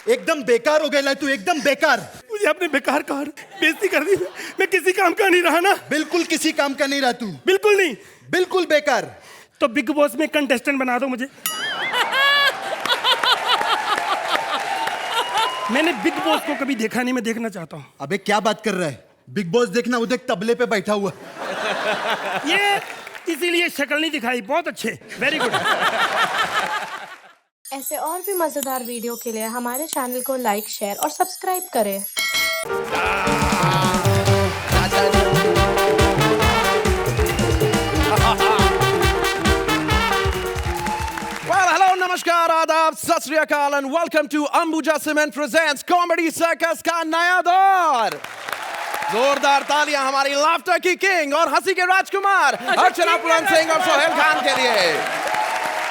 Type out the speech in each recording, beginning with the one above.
एकदम बेकार हो गया तू, एकदम बेकार। मुझे अपने बेकार कहा, बेइज्जती कर दी। मैं किसी काम का नहीं रहा ना। बिल्कुल किसी काम का नहीं रहा तू, बिल्कुल नहीं, बिल्कुल बेकार। तो बिग बॉस में कंटेस्टेंट बना दो मुझे। मैंने बिग बॉस को कभी देखा नहीं, मैं देखना चाहता हूँ। अबे क्या बात कर रहा है, बिग बॉस देखना, वो देख तबले पे बैठा हुआ। ये इसीलिए शक्ल नहीं दिखाई। बहुत अच्छे, वेरी गुड। ऐसे और भी मजेदार वीडियो के लिए हमारे चैनल को लाइक, शेयर और सब्सक्राइब करें। Well, hello, नमस्कार, आदाब, सत श्री अकाल and welcome to Ambuja Cement presents Comedy Circus का नया दौर। जोरदार तालियां हमारी लाफ्टर की किंग और हंसी के राजकुमार अर्चना पुलन सिंह और सोहेल खान के लिए।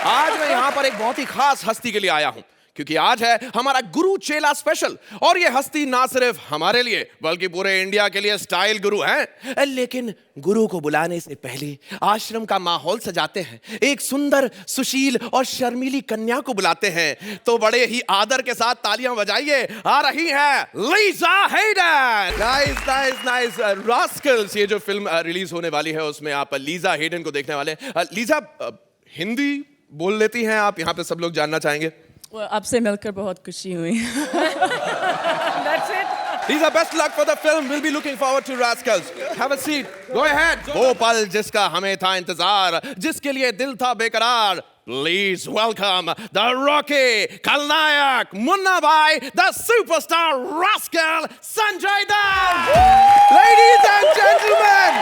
आज मैं यहाँ पर एक बहुत ही खास हस्ती के लिए आया हूँ, क्योंकि आज है हमारा गुरु चेला स्पेशल। और ये हस्ती ना सिर्फ हमारे लिए बल्कि पूरे इंडिया के लिए स्टाइल गुरु हैं। लेकिन गुरु को बुलाने से पहले आश्रम का माहौल सजाते हैं, एक सुंदर, सुशील और शर्मीली कन्या को बुलाते हैं। तो बड़े ही आदर के साथ तालियां बजाइए, आ रही है Lisa Hayden. Nice nice nice. Rascals, ये जो फिल्म रिलीज होने वाली है उसमें आप लीजा हेडन को देखने वाले हैं। लीजा, हिंदी बोल लेती हैं आप? यहाँ पे सब लोग जानना चाहेंगे। आपसे मिलकर बहुत खुशी हुई। That's it. Lisa, best luck for the film. We'll be looking forward to Rascals. Have a seat. Go ahead. वो पल जिसका हमें था इंतजार, जिसके लिए दिल था बेकरार। Please welcome the Rocky, खलनायक, मुन्ना भाई, the superstar rascal, Sanjay Dutt. Ladies and gentlemen.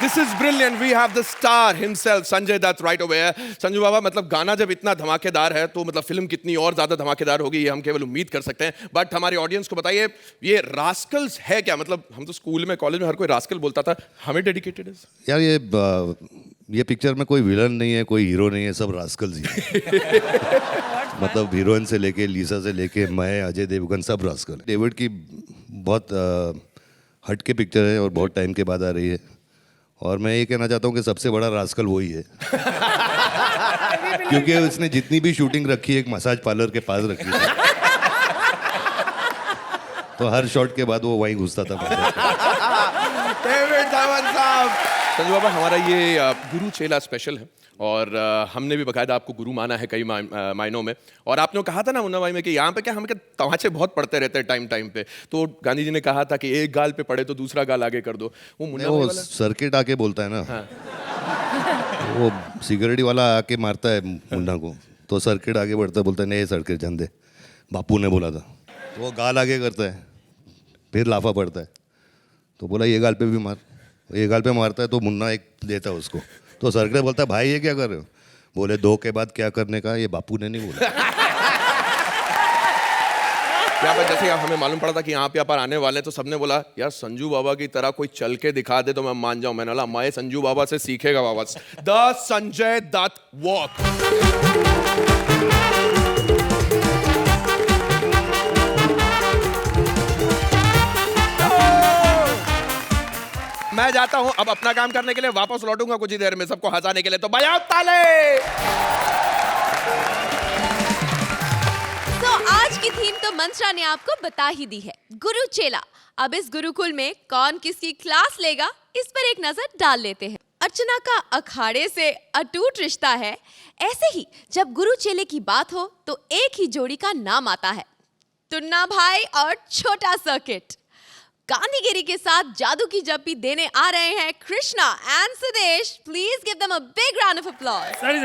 This is brilliant. We have the star himself, Sanjay Dutt, right over here. Sanju बाबा, मतलब गाना जब इतना धमाकेदार है तो मतलब फिल्म कितनी और ज्यादा धमाकेदार होगी, ये हम केवल उम्मीद कर सकते हैं। बट हमारे ऑडियंस को बताइए, ये रास्कल्स है क्या? मतलब हम तो स्कूल में, कॉलेज में हर कोई रास्कल बोलता था, हमें डेडिकेटेड है यार। ये पिक्चर में कोई विलन नहीं है, कोई हीरो नहीं है, सब रास्कल्स ही है। मतलब हीरोइन से लेके लीसा से लेके मैं, अजय देवगन, सब रास्कल। डेविड की बहुत हट के पिक्चर है और बहुत टाइम के बाद आ रही है। और मैं ये कहना चाहता हूँ कि सबसे बड़ा रास्कल वही है। क्योंकि उसने जितनी भी शूटिंग रखी है एक मसाज पार्लर के पास रखी है, तो हर शॉट के बाद वो वहीं घुसता था। संजू बाबा, हमारा ये गुरु चेला स्पेशल है और हमने भी बकायदा आपको गुरु माना है कई मायनों में। और आपने कहा था ना मुन्ना भाई में कि यहाँ पे क्या, हमें क्या तमाचे बहुत पड़ते रहते हैं टाइम टाइम पे। तो गांधी जी ने कहा था कि एक गाल पे पड़े तो दूसरा गाल आगे कर दो। वो मुन्ना भाई वाला सर्किट आके बोलता है ना। हाँ। वो सिक्योरिटी वाला आके मारता है मुन्ना को, तो सर्किट आगे बढ़ता है, बोलता है नहीं सर्किट जान दे, बापू ने बोला था। तो वो गाल आगे करता है, फिर लाफा पड़ता है, तो बोला ये गाल पे भी मार। ये गाल पे मारता है तो मुन्ना एक देता है उसको, तो सर्किट बोलता है भाई ये क्या कर रहे हो? बोले दो के बाद क्या करने का, ये बापू ने नहीं बोला। यहाँ पर जैसे हमें मालूम पड़ा था कि यहाँ पे पर आने वाले हैं, तो सबने बोला यार संजू बाबा की तरह कोई चल के दिखा दे तो मैं मान जाऊं। मैंने बोला मैं संजू बाबा से सीखेगा बाबा। The Sanjay Dutt walk. मैं जाता हूं अब अपना काम करने के लिए, वापस लौटूंगा कुछ ही देर में सबको हंसाने के लिए। तो बजाओ ताले। तो आज की थीम तो मंत्रा ने आपको बता ही दी है, गुरु चेला। अब इस गुरुकुल में कौन किसकी क्लास लेगा, इस पर एक नजर डाल लेते हैं। अर्चना का अखाड़े से अटूट रिश्ता है। ऐसे ही जब गुरु चेले की बात हो तो एक ही जोड़ी का नाम आता है, टुन्ना भाई और छोटा सर्किट। गांधीगिरी के साथ जादू की जप्पी देने आ रहे हैं Krishna and Sudesh. Please give them a big round of applause. Sorry.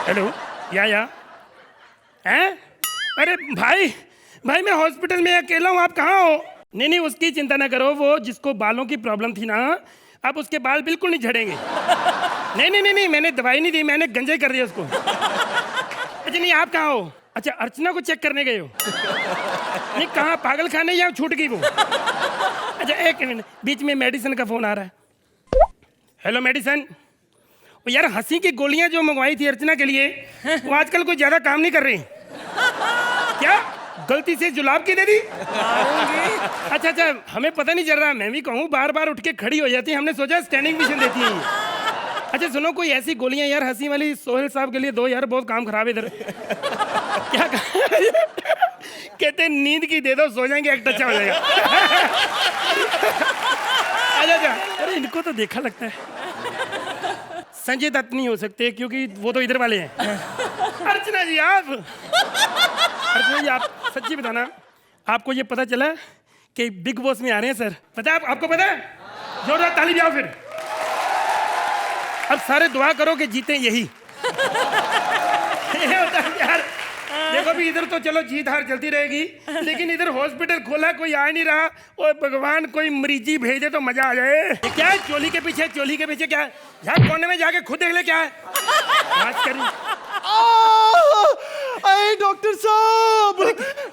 Hello, या हैं? अरे भाई मैं हॉस्पिटल में अकेला हूँ, आप कहाँ हो? नहीं, उसकी चिंता ना करो। वो जिसको बालों की प्रॉब्लम थी ना, अब उसके बाल बिल्कुल नहीं झड़ेंगे। नहीं, मैंने दवाई नहीं दी, मैंने गंजे कर दिया उसको। अच्छा नहीं, आप कहाँ हो? अच्छा, अर्चना को चेक करने गए हो? नहीं, कहाँ, पागल खाने या छूट गई वो? अच्छा एक मिनट, बीच में मेडिसिन का फोन आ रहा है। Hello medicine. यार हंसी की गोलियां जो मंगवाई थी अर्चना के लिए, वो आजकल कोई ज्यादा काम नहीं कर रही। क्या गलती से जुलाब की दे दी? अच्छा, हमें पता नहीं चल रहा। मैं भी कहूँ बार बार उठ के खड़ी हो जाती है, हमने सोचा स्टैंडिंग मिशन देती है। अच्छा सुनो, कोई ऐसी गोलियां यार हंसी वाली सोहेल साहब के लिए दो यार, बहुत काम खराब है इधर। क्या कहते हैं, नींद की दे दो, सो जाएंगे, एक अच्छा हो जाएगा। अच्छा, अरे इनको तो देखा लगता है। संजय दत्त नहीं हो सकते क्योंकि वो तो इधर वाले हैं। अर्चना जी आप सच्ची बताना, आपको ये पता चला कि बिग बॉस में आ रहे हैं सर? पता है आपको? पता है? जोरदार ताली बजाओ फिर। अब सारे दुआ करो कि जीते यही। ये होता है यार, देखो भी इधर तो चलो जीत हार चलती रहेगी, लेकिन इधर हॉस्पिटल खोला, कोई आ नहीं रहा। और भगवान कोई मरीजी भेजे तो मजा आ जाए। ये क्या है चोली के पीछे क्या है? यहाँ कोने में जाके खुद देख ले क्या है। बात करी। अरे डॉक्टर साहब,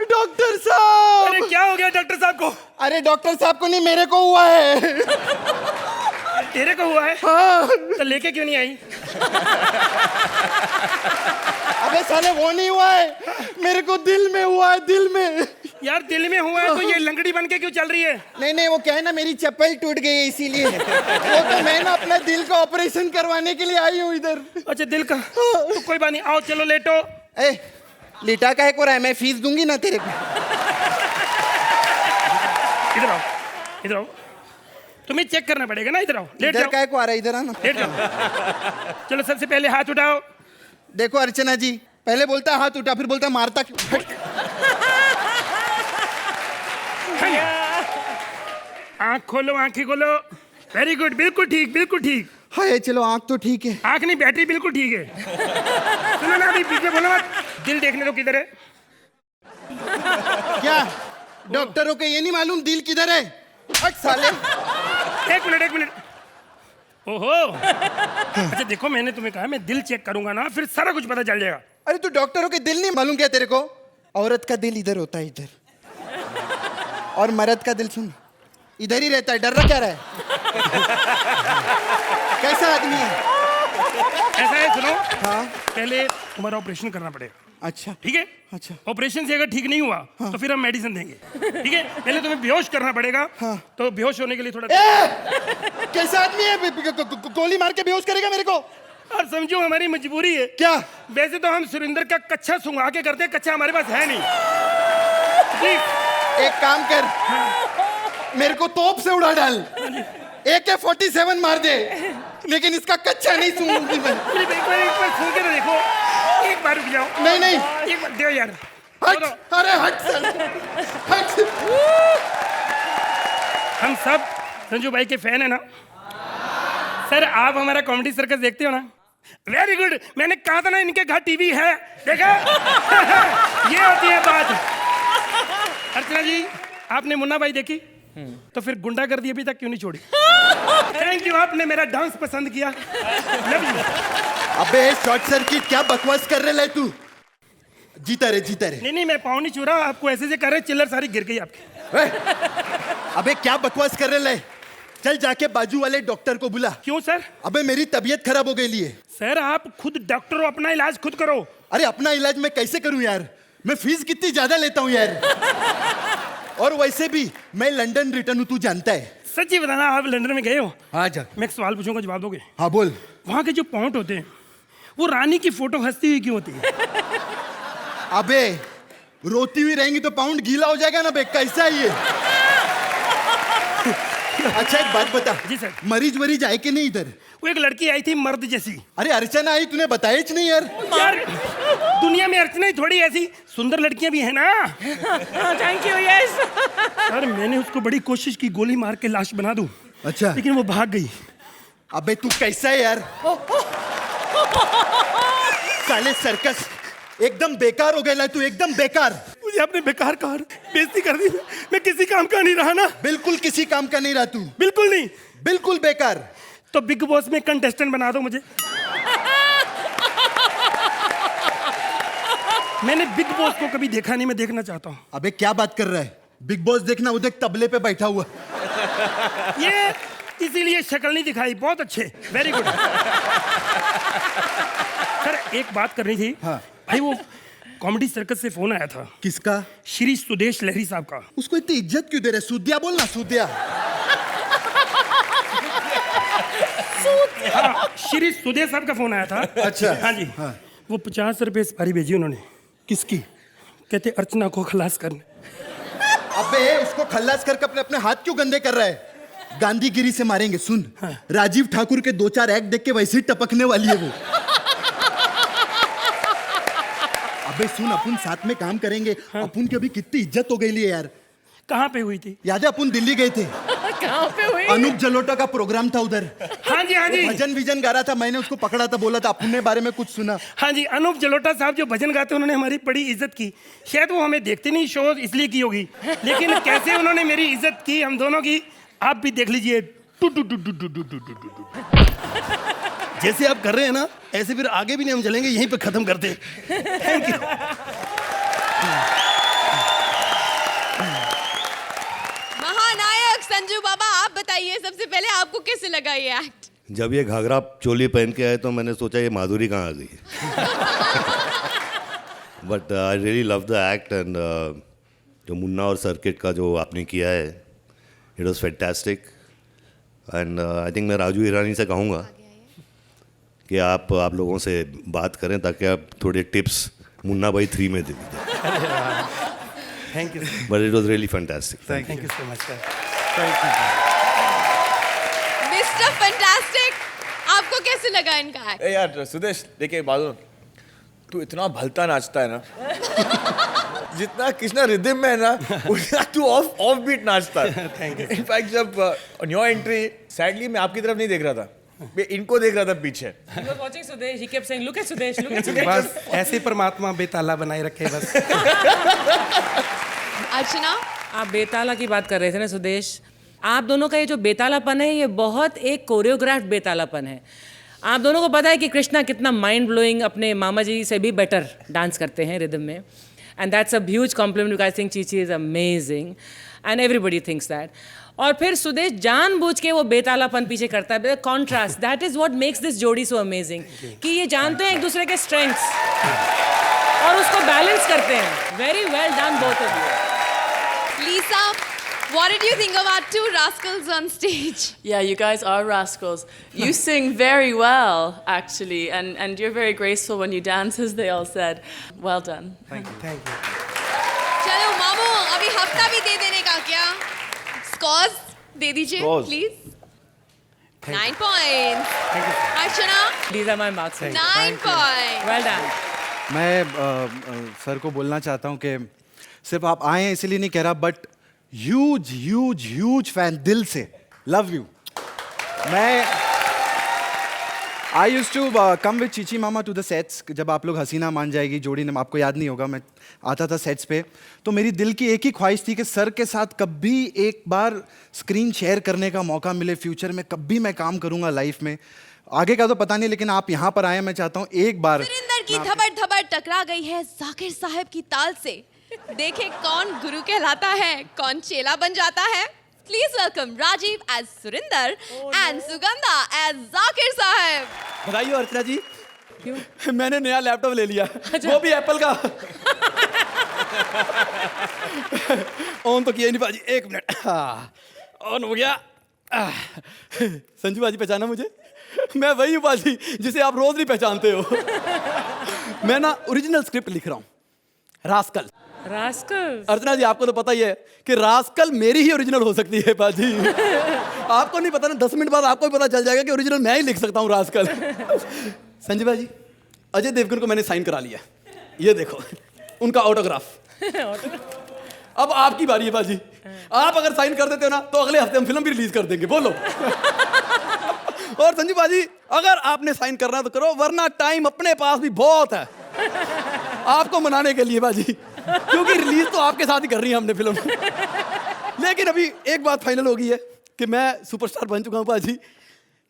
डॉक्टर साहब। अरे क्या हो गया डॉक्टर साहब को? अरे डॉक्टर साहब को नहीं, मेरे को हुआ है। तेरे को हुआ है? हाँ। तो लेके क्यों नहीं आई? अबे साले वो नहीं हुआ है, मेरे को दिल में हुआ है, दिल में। यार दिल में हुआ है तो ये लंगड़ी बन के क्यों चल रही है? नहीं वो क्या है ना, मेरी चप्पल टूट गई है इसीलिए। वो तो मैं ना अपना दिल का ऑपरेशन करवाने के लिए आई हूँ इधर। अच्छा दिल का, तो कोई बात नहीं, आओ चलो लेटो। ए लिटा का है को रहा है, मैं फीस दूंगी ना तेरे को। इधर आओ, तुम्हें चेक करना पड़ेगा ना। इधर आओ, लेट जाओ। काय को आ रहा है, इधर आना। लेट जाओ। चलो सबसे पहले हाथ उठाओ। देखो अर्चना जी, पहले बोलता है हाथ उठा, फिर बोलता है मारता क्यों? आँख खोलो, आँखें खोलो। वेरी गुड, बिल्कुल ठीक। हाँ चलो, आँख तो ठीक है। आँख नहीं, बैटरी बिल्कुल ठीक है। सुनो ना, अभी बीच में बोलो मत। दिल देखने दो किधर है। क्या डॉक्टरों को ये नहीं मालूम दिल किधर है? हट साले। एक मिनट। ओहो। अच्छा देखो, मैंने तुम्हें कहा मैं दिल चेक करूंगा ना, फिर सारा कुछ पता चल जाएगा। अरे तू डॉक्टरों के दिल नहीं मालूम क्या तेरे को? औरत का दिल इधर होता है, इधर। और मर्द का दिल सुन, इधर ही रहता है। डर रहा क्या रहा है? कैसा आदमी है? ऐसा है, सुनो। हाँ पहले तुम्हारा ऑपरेशन करना पड़ेगा। अच्छा ठीक है? अच्छा। ऑपरेशन से अगर ठीक नहीं हुआ तो फिर हम मेडिसिन देंगे। ठीक है? पहले तुम्हें बेहोश करना पड़ेगा। हाँ। तो बेहोश होने के लिए थोड़ा कैसा आदमी है? गोली मार के बेहोश करेगा मेरे को? और समझो हमारी मजबूरी है। क्या? वैसे तो हम सुरेंद्र का कच्चा सुंघा के करते, कच्चा हमारे पास है नहीं। ठीक? एक काम कर, मेरे को तोप से उड़ा डाल, AK-47 मार दे, लेकिन इसका कच्चा नहीं सूंघूंगी मैं। एक बार सूंघ के तो देखो। एक बार रुक जाओ। नहीं एक बार दो यार। हट। अरे हट साले, हट। हम सब संजू भाई के फैन है ना सर? आप हमारा कॉमेडी सर्कस देखते हो ना? Very good. मैंने कहा था ना इनके घर टीवी है, देखा? ये होती है बात। अर्चना जी, आपने मुन्ना भाई देखी? तो फिर गुंडागर्दी अभी तक क्यों नहीं छोड़ी? थैंक यू, आपने मेरा डांस पसंद किया। Love you. अबे शॉर्ट सर्किट, क्या बकवास कर रहे तू? जीता रे। नहीं, मैं पाँव नहीं छू रहा। आपको ऐसे से कर रहे, चिल्लर सारी गिर गई आपकी। अबे क्या बकवास कर रहे? चल जाके बाजू वाले डॉक्टर को बुला। क्यों सर? अबे मेरी तबीयत खराब हो गई लिए। सर आप खुद डॉक्टर हो, अपना इलाज खुद करो। अरे अपना इलाज मैं कैसे करूं यार? मैं फीस कितनी ज्यादा लेता हूं यार। और वैसे भी मैं लंदन रिटर्न हूं, तू जानता है। सच्ची बताना, आप लंदन में गए हो? हाँ जा। मैं एक सवाल पूछूंगा, जवाब दोगे? हाँ बोल। वहाँ के जो पॉइंट होते हैं, वो रानी की फोटो हंसती हुई क्यों होती है? अबे रोती हुई रहेंगी तो पाउंड गीला हो जाएगा ना बे, कैसा है ये? अच्छा एक बात बता। जी सर। मरीज आए कि नहीं इधर? वो एक लड़की आई थी मर्द जैसी। अरे अर्चना आई, तूने बताया ही नहीं यार। यार दुनिया में अर्चना ही थोड़ी ऐसी सुंदर लड़कियां भी है ना। Thank you. यस। सर मैंने उसको बड़ी कोशिश की गोली मार के लाश बना दूं, अच्छा लेकिन वो भाग गई। अबे तू कैसा है यार? साले सर्कस एकदम बेकार हो गया तू, एकदम बेकार। मुझे आपने बेकार कहा, बेइज्जती कर दी। मैं किसी काम का नहीं रहा ना। बिल्कुल किसी काम का नहीं रहा तू, बिल्कुल नहीं। बिल्कुल बेकार। तो बिग बॉस में कंटेस्टेंट बना दो मुझे। मैंने बिग बॉस को कभी देखा नहीं, मैं देखना चाहता हूँ। अबे क्या बात कर रहा है? बिग बॉस देखना, वो देख तबले पे बैठा हुआ। ये इसीलिए शक्ल नहीं दिखाई। बहुत अच्छे, वेरी गुड। सर एक बात करनी थी। हाँ। भाई वो कॉमेडी सर्कस से फोन आया था। किसका? श्री सुदेश लहरी साहब का। उसको इतनी इज्जत क्यों दे रहे? सूदिया बोलना, सूदिया। हाँ, श्री सुदेश साहब का फोन आया था। अच्छा। हाँ जी। वो 50 रुपए सुपारी भेजी उन्होंने। किसकी? कहते अर्चना को खलास करने। अबे उसको खल्लास करके अपने अपने हाथ क्यों गंदे कर रहा है? गांधीगिरी से मारेंगे। सुन, राजीव ठाकुर के 2-4 एक्ट देख के वैसे ही टपकने वाली है वो। अबे सुन, अपन साथ में काम करेंगे। अपन की अभी कितनी इज्जत हो गई है यार। कहाँ पे हुई थी? याद है अपन दिल्ली गए थे? कहाँ पे हुई? अनूप जलोटा का प्रोग्राम था उधर। हाँ जी, हाँ जी। भजन विजन गा रहा था, मैंने उसको पकड़ा था, बोला था अपन ने बारे में कुछ सुना। हाँ जी, अनूप जलोटा साहब जो भजन गाते उन्होंने हमारी बड़ी इज्जत की। शायद वो हमें देखते नहीं शो इसलिए की होगी, लेकिन कैसे उन्होंने मेरी इज्जत की हम दोनों की, आप भी देख लीजिए। जैसे आप कर रहे हैं ना, ऐसे फिर आगे भी नहीं हम चलेंगे, यहीं पे खत्म करते हैं। Thank you. महानायक संजू बाबा, आप बताइए सबसे पहले आपको कैसे लगा ये एक्ट? जब ये घाघरा चोली पहन के आए तो मैंने सोचा ये माधुरी कहाँ आ गई। But I really love the act and जो मुन्ना और सर्किट का जो आपने किया है, it was fantastic. And I think मैं राजू ईरानी से कहूँगा कि आप लोगों से बात करें ताकि आप थोड़े टिप्स मुन्ना भाई 3 में दे दीजिए। Thank you. But it was really fantastic. Thank you so much sir. Mister fantastic, आपको कैसे लगा इनका एक्ट? ए यार सुदेश, देखिए बादल, तू इतना भलता नाचता है ना, जितना कृष्णा रिदम में है ना, उतना तू ऑफ बीट नाचता है। Thank you. इनफैक्ट जब ऑन योर एंट्री, सैडली मैं आपकी तरफ नहीं देख रहा था, मैं इनको देख रहा था पीछे। You were watching Sudesh. He kept saying, "Look at Sudesh, look at Sudesh." बस ऐसे परमात्मा बेताला बनाए रखे बस। अर्चना, आप बेताला की बात कर रहे थे ना सुदेश, आप दोनों का ये जो बेतालापन है ये बहुत एक कोरियोग्राफ्ड बेतालापन है। आप दोनों को पता है कि कृष्णा कितना माइंड ब्लोइंग अपने मामा जी से भी बेटर डांस करते हैं रिदम में, and that's a huge compliment. I think Chichi is amazing and everybody thinks that. और फिर सुदेश जानबूझ के वो बेतालापन पीछे करता है, contrast, that is what makes this जोड़ी सो अमेजिंग, कि ये जानते हैं एक दूसरे के स्ट्रेंथ्स और उसको बैलेंस करते हैं। Very well done both of you. Lisa, what did you think about 2 rascals on stage? Yeah, you guys are rascals. You sing very well, actually, and you're very graceful when you dance, as they all said. Well done. Thank you. चलो मामू, अभी हफ्ता भी दे देने का क्या? Scores दे दीजिए please. 9 points. Archana, These are my marks. 9 points. Well done. मैं सर को बोलना चाहता हूँ कि सिर्फ आप आए हैं इसीलिए नहीं कह रहा, but huge huge huge fan, दिल से लव यू। मैं आई use to come with Chichi mama to the sets. जब आप लोग हसीना मान जाएगी जोड़ी ने, आपको याद नहीं होगा, मैं आता था सेट्स पे, तो मेरी दिल की एक ही ख्वाहिश थी कि सर के साथ कभी एक बार स्क्रीन शेयर करने का मौका मिले फ्यूचर में, कभी मैं काम करूँगा लाइफ में। आगे का तो पता नहीं, लेकिन आप यहाँ पर आए, मैं चाहता हूँ एक बार। सुरिंदर की धबड़ धबड़ टकरा गई है जाकिर साहब की ताल से। देखे कौन गुरु कहलाता है, कौन चेला बन जाता है। Please welcome Rajeev as Surinder and Sugandha as Zakir sahab. बधाई हो अर्चना जी। क्यों? मैंने नया लैपटॉप ले लिया, वो भी एप्पल का। ऑन तो किया नहीं बाजी, 1 मिनट। ऑन हो गया। संजू बाजी पहचाना मुझे? मैं वही हूँ बाजी जिसे आप रोज नहीं पहचानते हो। मैं ना ओरिजिनल स्क्रिप्ट लिख रहा हूँ, रास्कल। रास्कल। अर्चना जी, आपको तो पता ही है कि रास्कल मेरी ही ओरिजिनल हो सकती है बाजी। आपको नहीं पता ना, 10 मिनट बाद आपको भी पता चल जाएगा कि ओरिजिनल मैं ही लिख सकता हूँ रास्कल। संजय बाजी, अजय देवगन को मैंने साइन करा लिया, ये देखो उनका ऑटोग्राफ। अब आपकी बारी है बाजी, आप अगर साइन कर देते हो ना तो अगले हफ्ते हम फिल्म भी रिलीज कर देंगे, बोलो। और संजू बाजी, अगर आपने साइन करना तो करो, वरना टाइम अपने पास भी बहुत है आपको मनाने के लिए बाजी, क्योंकि रिलीज तो आपके साथ ही कर रही है हमने फिल्म। लेकिन अभी एक बात फाइनल हो गई है कि मैं सुपरस्टार बन चुका हूँ बाजी,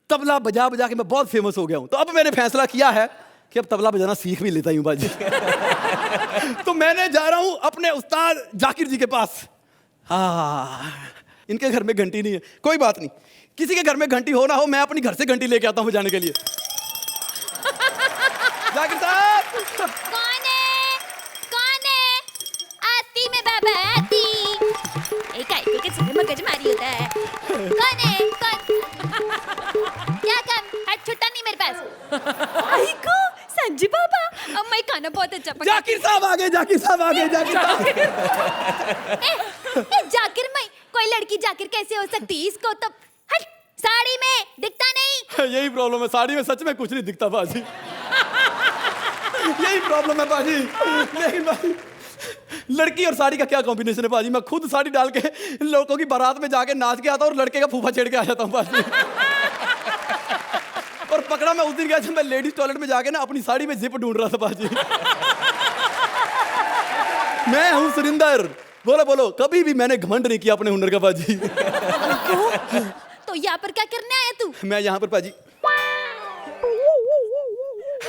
तबला बजा बजा के मैं बहुत फेमस हो गया हूँ। तो अब मैंने फैसला किया है कि अब तबला बजाना सीख भी लेता हूँ बाजी। तो मैंने जा रहा हूँ अपने उस्ताद जाकिर जी के पास। हाँ, इनके घर में घंटी नहीं है, कोई बात नहीं, किसी के घर में घंटी हो ना हो, मैं अपनी घर से घंटी लेके आता हूँ बजाने के लिए। जाकिर साहब। कौन है? कौन है? आती में बाबा आती। एक आईपीएल के सिर में मगज मारी होता है। कौन है? कौन? क्या काम? हाथ छोटा हाँ जी पापा, अब मैं खाना बहुत अच्छा पका। जाकिर साहब आ गए, जाकिर साहब आ गए, जाकिर साहब। जाकिर मैं कोई लड़की जाकिर कैसे हो सकती? इसको तो हट, साड़ी में दिखता नहीं। यही प्रॉब्लम है, साड़ी में सच में कुछ नहीं दिखता बाजी। यही प्रॉब्लम है बाजी। लेकिन बाजी, लड़की और साड़ी का क्या कॉम्बिनेशन है बाजी। मैं खुद साड़ी डाल के लोगों की बारात में जाके नाच के आता हूँ और लड़के का फूफा छेड़ के आ जाता हूँ बाजी। और पकड़ा मैं उस दिन गया जब मैं लेडीज टॉयलेट में जाके ना अपनी साड़ी में जिप ढूंढ रहा था बाजी। मैं हूँ सुरिंदर। बोलो बोलो, कभी भी मैंने घमंड नहीं किया अपने हुनर का बाजी। तो यहाँ पर क्या करने आया तू? मैं यहाँ पर बाजी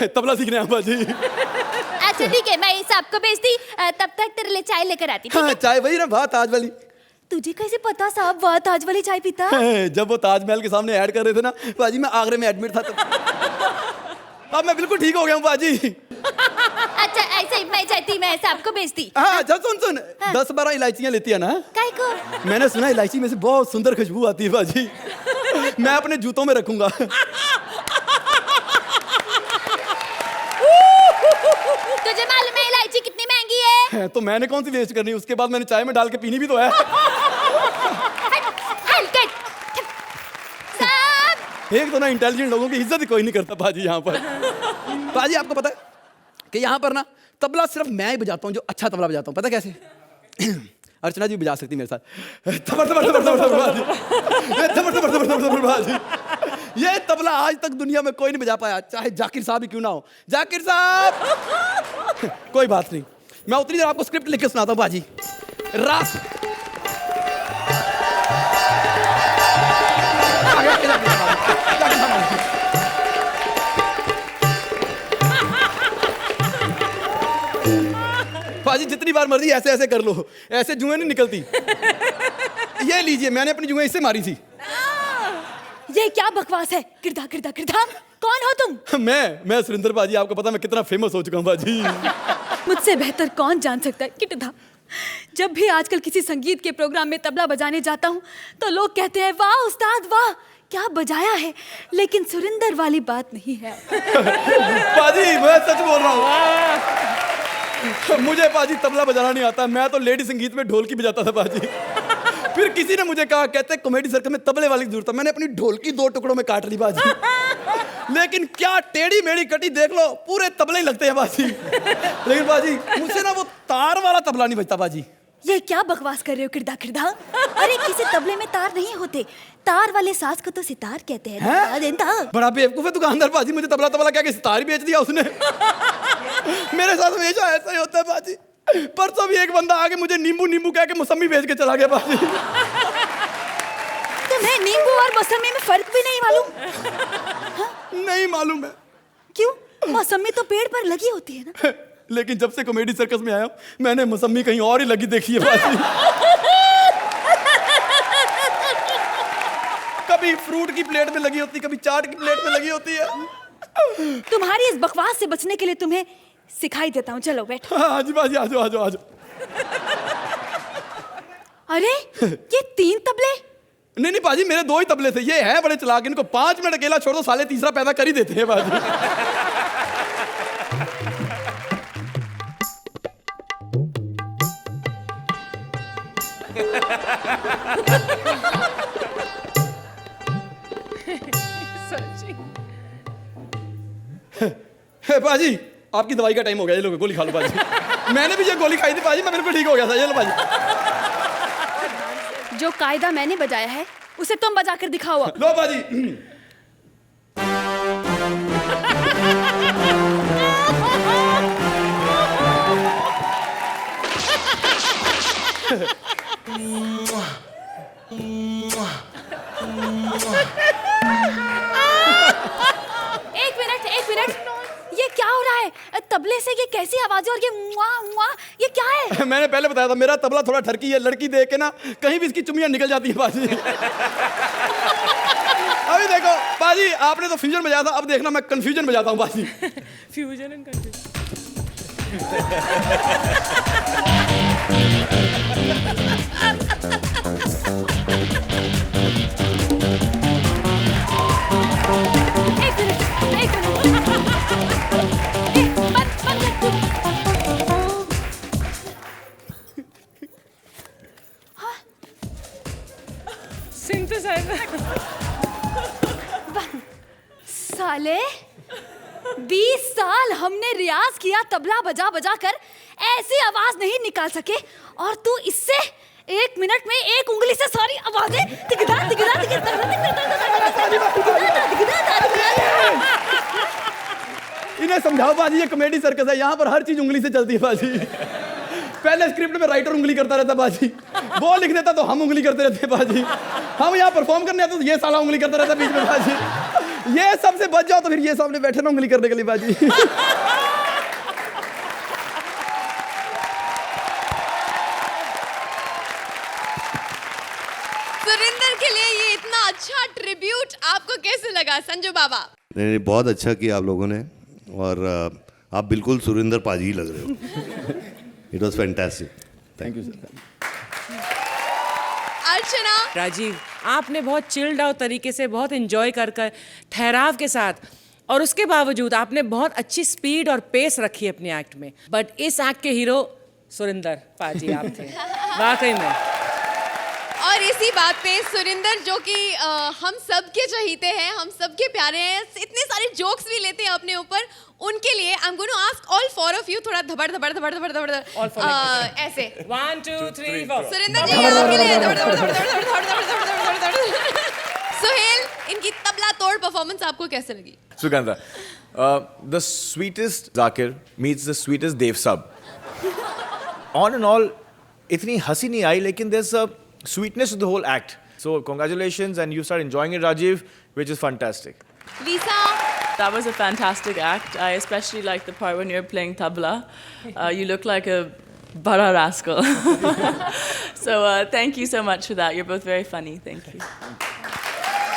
तबला सीखने आया बाजी। अच्छा ठीक है, मैं इस आपको भेजती, तब तक तेरे लिए चाय लेकर आती। ठीक हाँ, है? चाय वही ना, वहाँ ताज वाली। तुझे कैसे पता साहब वह ताज वाली चाय पीता? जब वो ताजमहल के सामने ऐड कर रहे थे ना बाजी, मैं आगरे में एडमिट था तब। अब मैं बिल्कुल ठीक हो गया हूँ बाजी। अच्छा ऐसे ही मैं जाती, मैं साहब को भेजती। हाँ जब सुन 10-12 इलायचियाँ लेती है ना। काय को? मैंने सुना इलायची में से बहुत सुंदर खुशबू आती है बाजी। मैं अपने जूतों में रखूंगा। तुझे मालूम है इलायची कितनी महंगी है? तो मैंने कौन सी वेस्ट करनी, उसके बाद मैंने चाय में डाल के पीनी भी तो है। एक तो ना इंटेलिजेंट लोगों की इज्जत ही कोई नहीं करता बाजी यहाँ पर। बाजी आपको पता है कि यहाँ पर ना तबला सिर्फ मैं ही बजाता हूँ जो अच्छा तबला बजाता हूँ। पता कैसे? अर्चना जी बजा सकती मेरे साथ। थबर थबर थबर थबर थबर बाजी, थबर थबर थबर थबर थबर बाजी। ये तबला आज तक दुनिया में कोई नहीं बजा पाया, चाहे जाकिर साहब ही क्यों ना हो। जाकिर साहब कोई बात नहीं, मैं उतनी देर आपको स्क्रिप्ट लिख के सुनाता हूँ बाजी। रास बाजी जितनी बार मर्जी ऐसे ऐसे कर लो, ऐसे जुएं नहीं निकलती। ये लीजिए, मैंने अपनी जुएं इससे मारी थी। ये क्या बकवास है? किरदा किरदा किरदा, कौन हो तुम? मैं सुरिंदर बाजी, आपको पता मैं कितना फेमस हो चुका हूँ बाजी। मुझसे बेहतर कौन जान सकता है किरदा। जब भी आजकल किसी संगीत के प्रोग्राम में तबला बजाने जाता हूँ तो लोग कहते हैं वाह उस्ताद वाह क्या बजाया है, लेकिन सुरिंदर वाली बात नहीं है। बाजी मैं सच बोल रहा हूँ, मुझे बाजी तबला बजाना नहीं आता। मैं तो लेडी संगीत में ढोलकी बजाता था बाजी। फिर किसी ने मुझे कहा, कहते कॉमेडी सर्कल में तबले वाली की जरूरत है। मैंने अपनी ढोलकी 2 टुकड़ों में काट ली बाजी। लेकिन क्या टेढ़ी मेढ़ी कटी देख लो, पूरे तबले ही लगते हैं बाजी। लेकिन बाजी मुझसे ना वो तार वाला तबला नहीं बजता बाजी। ये क्या बकवास कर रहे हो किरदा किरदा? अरे किसी तबले में तार नहीं होते, तार वाले साज को तो सितार कहते हैं। बड़ा बेवकूफ है दुकानदार बाजी, मुझे तबला तबला क्या सितार ही बेच दिया उसने। मेरे साथ हमेशा ऐसा ही होता है बाजी। परसों भी एक बंदा आके मुझे नींबू नींबू कह के मौसमी बेच के चला गया बाजी। तुम्हें नींबू और मौसमी में फर्क भी नहीं मालूम? नहीं मालूम है। क्यों? मौसमी तो पेड़ पर लगी होती है ना। लेकिन जब से कॉमेडी सर्कस में आया हूं, मैंने मौसमी कहीं और ही लगी देखी है बाजी। कभी फ्रूट की प्लेट में लगी होती, कभी चाट की प्लेट में लगी होती है। तुम्हारी इस बकवास से बचने के लिए तुम्हें सिखाई देता हूँ, चलो बैठो। हाँ जी बाजी, आ जाओ आ जाओ आ जाओ। अरे ये 3 तबले? नहीं बाजी, मेरे 2 ही तबले थे। ये है बड़े चलाक, इनको 5 मिनट अकेला छोड़ दो, साले तीसरा पैदा कर ही देते हैं बाजी। बाजी आपकी दवाई का टाइम हो गया, ये लो गोली खा लो बाजी। मैंने भी ये गोली खाई थी बाजी, मैं बिल्कुल ठीक हो गया था। ये लो बाजी। जो कायदा मैंने बजाया है उसे तुम बजा कर दिखाओ। लो बाजी। एक मिनट, ये क्या हो रहा है? तबले से ये कैसी आवाज और ये मुआ मुआ ये क्या है? मैंने पहले बताया था, मेरा तबला थोड़ा ठरकी है। लड़की देख के ना कहीं भी इसकी चुम्मियां निकल जाती है बाजी। अभी देखो बाजी, आपने तो फ्यूजन बजाया था, अब देखना मैं कंफ्यूजन बजाता हूँ बाजी। Fusion and confusion. एक मिनट 20 साल हमने रियाज किया तबला बजा बजा कर, ऐसी आवाज नहीं निकाल सके, और तू इससे 1 मिनट में 1 उंगली से सारी आवाजें तिगदा तिगदा इन्हें समझाओ बाजी, ये कॉमेडी सर्कस है, यहाँ पर हर चीज उंगली से चलती है बाजी। पहले स्क्रिप्ट में राइटर उंगली करता रहता बाजी, वो लिख देता तो हम उंगली करते रहते बाजी, हम यहाँ परफॉर्म करने आते तो ये साला उंगली करता रहता बीच में बाजी। ये सबसे बच जाओ तो फिर ये सामने बैठे ना उंगली करने के लिए बाजी। सुरिंदर के लिए ये इतना अच्छा ट्रिब्यूट आपको कैसे लगा संजू बाबा? नहीं, बहुत अच्छा किया आप लोगों ने, और आप बिल्कुल सुरिंदर पाजी ही लग रहे हो। It was fantastic. Thank you sir. Archana, Rajiv, आपने बहुत चिल्ड आउट तरीके से, बहुत एंजॉय कर ठहराव के साथ, और उसके बावजूद आपने बहुत अच्छी स्पीड और पेस रखी अपने एक्ट में। बट इस एक्ट के हीरो सुरिंदर पाजी आप थे वाकई में। और इसी बात पे सुरिंदर, जो कि हम सबके चहीते हैं, हम सबके प्यारे हैं, इतने सारे जोक्स भी लेते हैं अपने ऊपर, उनके लिए I am going to ask all 4 of you थोड़ा धबड़ धबड़ धबड़ धबड़ धबड़ ऐसे 1 2 3 4। सुरिंदर जी आपके लिए धबड़ धबड़ धबड़ धबड़ धबड़ धबड़ धबड़ धबड़। सुहेल, इनकी तबला तोड़ परफॉर्मेंस आपको कैसे लगी? Sugandha, the sweetest Zakir meets the sweetest Dev Sab. On and all, इतनी हंसी नहीं आई, लेकिन there's a sweetness to the whole act. So congratulations, and you start enjoying it, Rajiv, which is fantastic. Lisa, That was a fantastic act. I especially like the part when you're playing tabla. You look like a bada rascal. So thank you so much for that. You're both very funny. Thank you.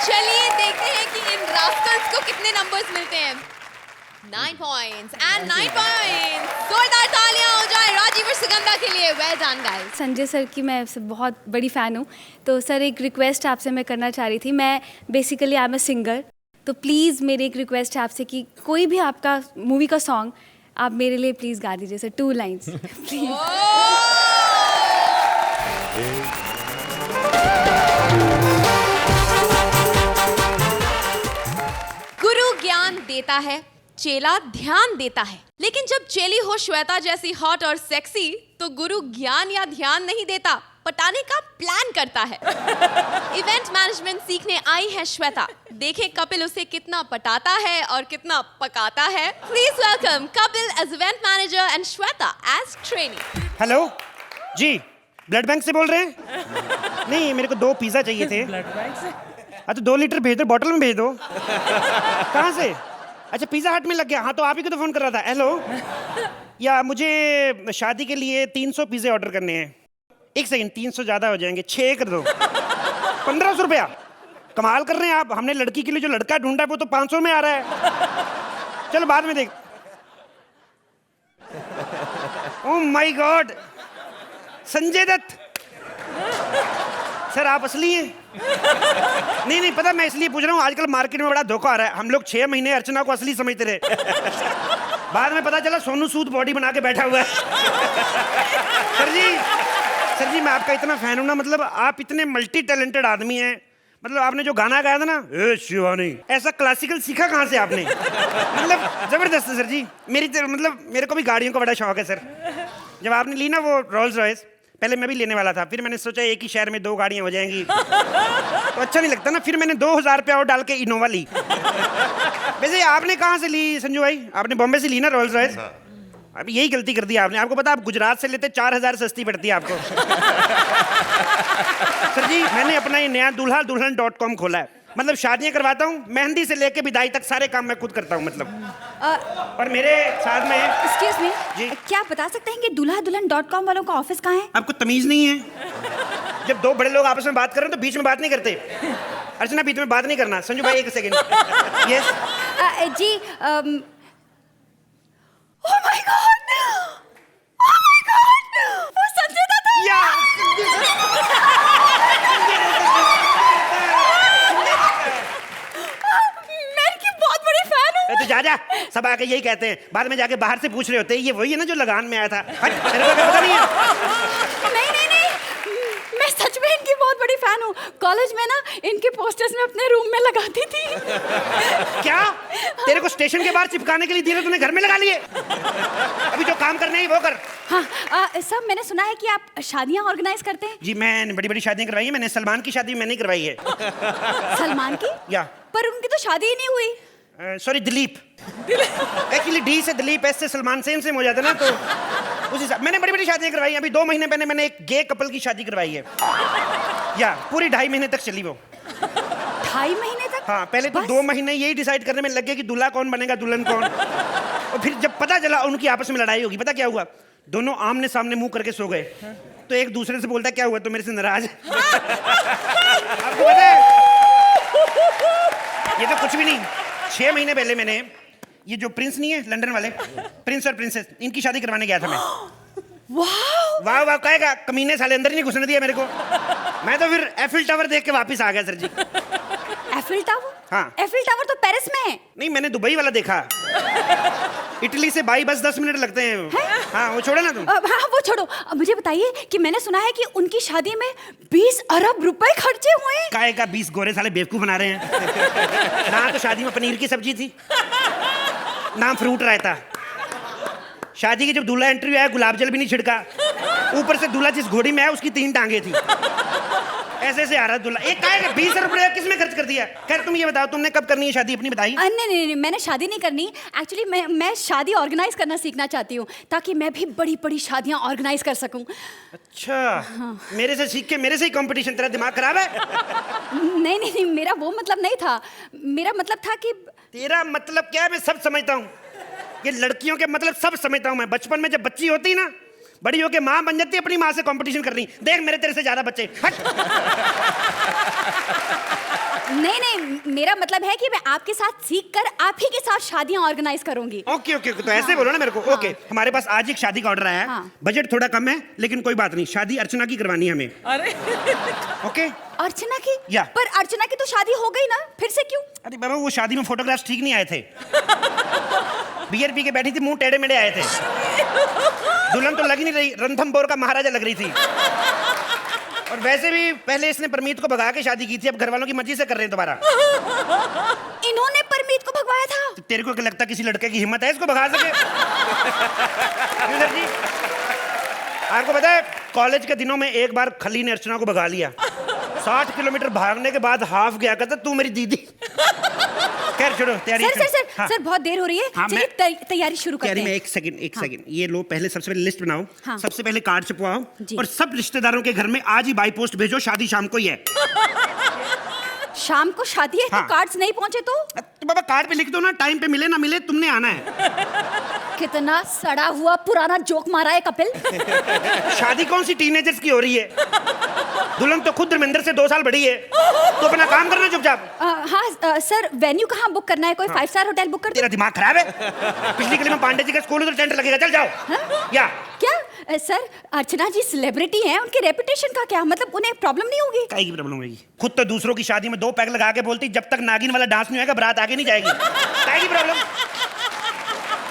चलिए देखते हैं कि इन Rascals को कितने numbers मिलते हैं। 9 points and 9 points. जोरदार तालियां हो जाए राजीव और सुगंधा के लिए। Well done guys. Sanjay sir की मैं बहुत बड़ी फ़ैन हूँ, तो सर एक रिक्वेस्ट आपसे मैं करना चाह रही थी। मैं basically I am a singer, तो प्लीज़ मेरी एक रिक्वेस्ट है आपसे कि कोई भी आपका मूवी का सॉन्ग आप मेरे लिए प्लीज़ गा दीजिए सर, 2 लाइन्स प्लीज़। गुरु ज्ञान देता है, चेला ध्यान देता है, लेकिन जब चेली हो श्वेता जैसी हॉट और सेक्सी, तो गुरु ज्ञान या ध्यान नहीं देता, पटाने का प्लान करता है। इवेंट मैनेजमेंट सीखने आई है श्वेता, देखें कपिल उसे कितना पटाता है और कितना पकाता है। Please welcome Kapil as event manager and Shweta as trainee. Hello ji, blood bank से बोल रहे हैं? नहीं, मेरे को 2 पिज़्ज़ा चाहिए थे। ब्लड बैंक से? हाँ तो 2 लीटर भेज दो, बॉटल में भेज दो। कहाँ से? अच्छा, पिज़्ज़ा हट में लग गया। हाँ तो आप ही को तो फ़ोन कर रहा था। हेलो, या मुझे शादी के लिए 300 पिज़्ज़े ऑर्डर करने हैं। 1 सेकंड, 300 ज़्यादा हो जाएंगे, 6 कर दो। 1500 रुपया? कमाल कर रहे हैं आप। हमने लड़की के लिए जो लड़का ढूंढा है वो तो 500 में आ रहा है। चलो बाद में देख। Oh my god, Sanjay Dutt sir, आप असली हैं? नहीं, पता मैं इसलिए पूछ रहा हूँ, आजकल मार्केट में बड़ा धोखा आ रहा है। हम लोग 6 महीने अर्चना को असली समझते रहे, बाद में पता चला सोनू सूद बॉडी बना के बैठा हुआ है। सर जी मैं आपका इतना फैन हूँ ना, मतलब आप इतने मल्टी टैलेंटेड आदमी हैं। मतलब आपने जो गाना गाया था ना, ए शिवानी, ऐसा क्लासिकल सीखा कहाँ से आपने? मतलब जबरदस्त है सर जी। मतलब मेरे को भी गाड़ियों का बड़ा शौक है सर। जब आपने ली ना वो रोल्स रॉयस, पहले मैं भी लेने वाला था, फिर मैंने सोचा एक ही शहर में 2 गाड़ियाँ हो जाएंगी तो अच्छा नहीं लगता ना, फिर मैंने 2000 रुपया और डाल के इनोवा ली। वैसे आपने कहाँ से ली संजू भाई? आपने बॉम्बे से ली ना रोल्स रॉयस? अब यही गलती कर दी आपने। आपको पता, आप गुजरात से लेते 4000 सस्ती पड़ती है आपको। सर जी मैंने अपना ये नया duल्हा-दुल्हन.com खोला है। मतलब शादियाँ करवाता हूँ, मेहंदी से लेके विदाई तक सारे काम मैं खुद करता हूँ। मतलब और मेरे साथ में एक्सक्यूज मी जी, क्या आप बता सकते हैं कि duल्हा-दुल्हन.com वालों का ऑफिस कहाँ है? आपको तमीज़ नहीं है? जब 2 बड़े लोग आपस में बात कर रहे हैं तो बीच में बात नहीं करते। अर्चना बीच में बात नहीं करना। संजू भाई 1 second. Yes ji oh my god, oh my god, वो संजय दत्त है। या मैं इनकी बहुत बड़ी फैन हूँ। तो जा सब आके यही कहते हैं, बाद में जाके बाहर से पूछ रहे होते हैं ये वही है ना जो लगान में आया था। हट, तेरे को क्या पता नहीं है? नहीं, मैं सच में इनकी बहुत बड़ी फैन फैन हूँ। कॉलेज में ना इनके पोस्टर्स में अपने रूम में लगाती थी। क्या तेरे को स्टेशन के बाहर चिपकाने के लिए दिए, तूने घर में लगा लिए? अभी जो काम करने हैं वो कर। हाँ सब मैंने सुना है कि आप शादियाँ ऑर्गेनाइज करते हैं। जी मैंने बड़ी बड़ी शादियां करवाई है। मैंने सलमान की शादी मैंने करवाई है। सलमान की? या पर उनकी तो शादी ही नहीं हुई। सॉरी दिलीप। एक्चुअली डी से दिलीप, एस से सलमान, सेम हो जाता है ना, तो उसी हिसाब मैंने बड़ी बड़ी शादियां करवाई हैं। अभी 2 महीने पहले मैंने एक गे कपल की शादी करवाई है। या पूरी 2.5 महीने तक चली वो। 2.5 महीने तक? हाँ, पहले तो 2 महीने यही डिसाइड करने में लग गए कि दूल्हा कौन बनेगा, दुल्हन कौन। और फिर जब पता चला उनकी आपस में लड़ाई होगी, पता क्या हुआ? दोनों आमने सामने मुंह करके सो गए। तो एक दूसरे से बोलता क्या हुआ, तो मेरे से नाराज है। आपको पता है ये तो कुछ भी नहीं। 6 महीने पहले मैंने ये जो प्रिंस नहीं है लंदन वाले, प्रिंस और प्रिंसेस, इनकी शादी करवाने गया था मैं। वाह वाह वाह कहेगा, कमीने साले अंदर ही नहीं घुसने दिया मेरे को। मैं तो फिर एफिल टावर देख के वापस आ गया सर जी। Eiffel tower? हाँ। एफिल टावर तो पेरिस में है। नहीं, मैंने दुबई वाला देखा। इटली से बाई बस 10 मिनट लगते हैं। हाँ, वो छोड़ो ना तुम। हाँ वो छोड़ो, मुझे बताइए कि मैंने सुना है कि उनकी शादी में 20 अरब रुपए खर्चे हुए। काहे का 20 गोरे साले बेवकूफ बना रहे हैं। ना तो शादी में पनीर की सब्जी थी, ना फ्रूट रायता। शादी की जब दूल्हा एंट्री आया, गुलाब जल भी नहीं छिड़का। ऊपर से दूल्हा जिस घोड़ी में आया उसकी 3 टांगे थी। ऐसे आ रहा दूल्हा। एक काहे का 20 रुपए किसमें खर्च कर दिया? खैर तुम ये बताओ, तुमने कब करनी है शादी अपनी, बताई? नहीं, मैंने शादी नहीं करनी। एक्चुअली मैं शादी ऑर्गेनाइज करना सीखना चाहती हूँ, ताकि मैं भी बड़ी बड़ी शादियाँ ऑर्गेनाइज कर सकूँ। अच्छा। हाँ। मेरे से सीख के मेरे से ही कंपटीशन? तेरा दिमाग खराब है? नहीं, मेरा वो मतलब नहीं था। मेरा मतलब था कि तेरा मतलब क्या है? मैं सब समझता हूँ। ये लड़कियों के मतलब सब समझता हूँ मैं। बचपन में जब बच्ची होती ना, बड़ी होके माँ बन जाती है, अपनी माँ से कंपटीशन करनी। देख मेरे तेरे से ज्यादा बच्चे। हट। नहीं, मेरा मतलब है कि मैं आपके साथ सीख कर आप ही के साथ शादियां ऑर्गेनाइज करूंगी। ओके, तो ऐसे बोलो ना मेरे को। ओके, हमारे पास आज एक शादी का ऑर्डर आया है। बजट थोड़ा कम है, लेकिन कोई बात नहीं। शादी अर्चना की करवानी है हमें। अरे ओके। अर्चना की? या। पर अर्चना की तो शादी हो गई ना, फिर से क्यों? अरे बाबा, वो शादी में फोटोग्राफ्स ठीक नहीं आए थे। बियर पी के बैठी थी, मुंह टेढ़े मेढ़े आए थे। दुल्हन तो लग नहीं रही, रणथंभौर का महाराजा लग रही थी। और वैसे भी पहले इसने परमीत को भगा के शादी की थी, अब घर वालों की मर्जी से कर रहे हैं दोबारा। इन्होंने परमीत को भगवाया था? तो तेरे को क्या लगता किसी लड़के की हिम्मत है इसको भगा सके? जी, आपको पता है कॉलेज के दिनों में एक बार खली ने अर्चना को भगा लिया। 60 किलोमीटर भागने के बाद हाफ गया, कहता तू मेरी दीदी। खैर छोड़ो, तैयारी। सर बहुत देर हो रही है। हाँ, चलिए तैयारी शुरू करते हैं। एक सेकंड। ये लो, पहले सबसे पहले लिस्ट बनाओ। सबसे पहले कार्ड छपवाओ और सब रिश्तेदारों के घर में आज ही बाई पोस्ट भेजो। शादी शाम को ही है। शाम को शादी है? तो कार्ड्स नहीं पहुंचे तो बाबा कार्ड पे लिख दो ना, टाइम पे मिले ना मिले तुमने आना है। कितना सड़ा हुआ पुराना जोक मारा है कपिल। शादी कौन सी टीनेजर्स की हो रही है? दुल्हन तो खुद धर्मेंद्र से 2 साल बड़ी है। तो अपना काम करना चुपचाप। हाँ सर, वेन्यू कहाँ बुक करना है? कोई 5 स्टार होटल बुक कर दो। तेरा दिमाग खराब है? पिछली गली में पांडे जी का स्कूल, उधर टेंट लगेगा, चल जाओ। या क्या सर, अर्चना जी सेलिब्रिटी हैं, उनके रेपुटेशन का क्या मतलब? उन्हें प्रॉब्लम नहीं होगी? काहे की प्रॉब्लम होगी? खुद तो दूसरों की शादी में 2 पैग लगा के बोलती, जब तक नागिन वाला डांस नहीं होगा बारात आगे नहीं जाएगी। काहे की प्रॉब्लम?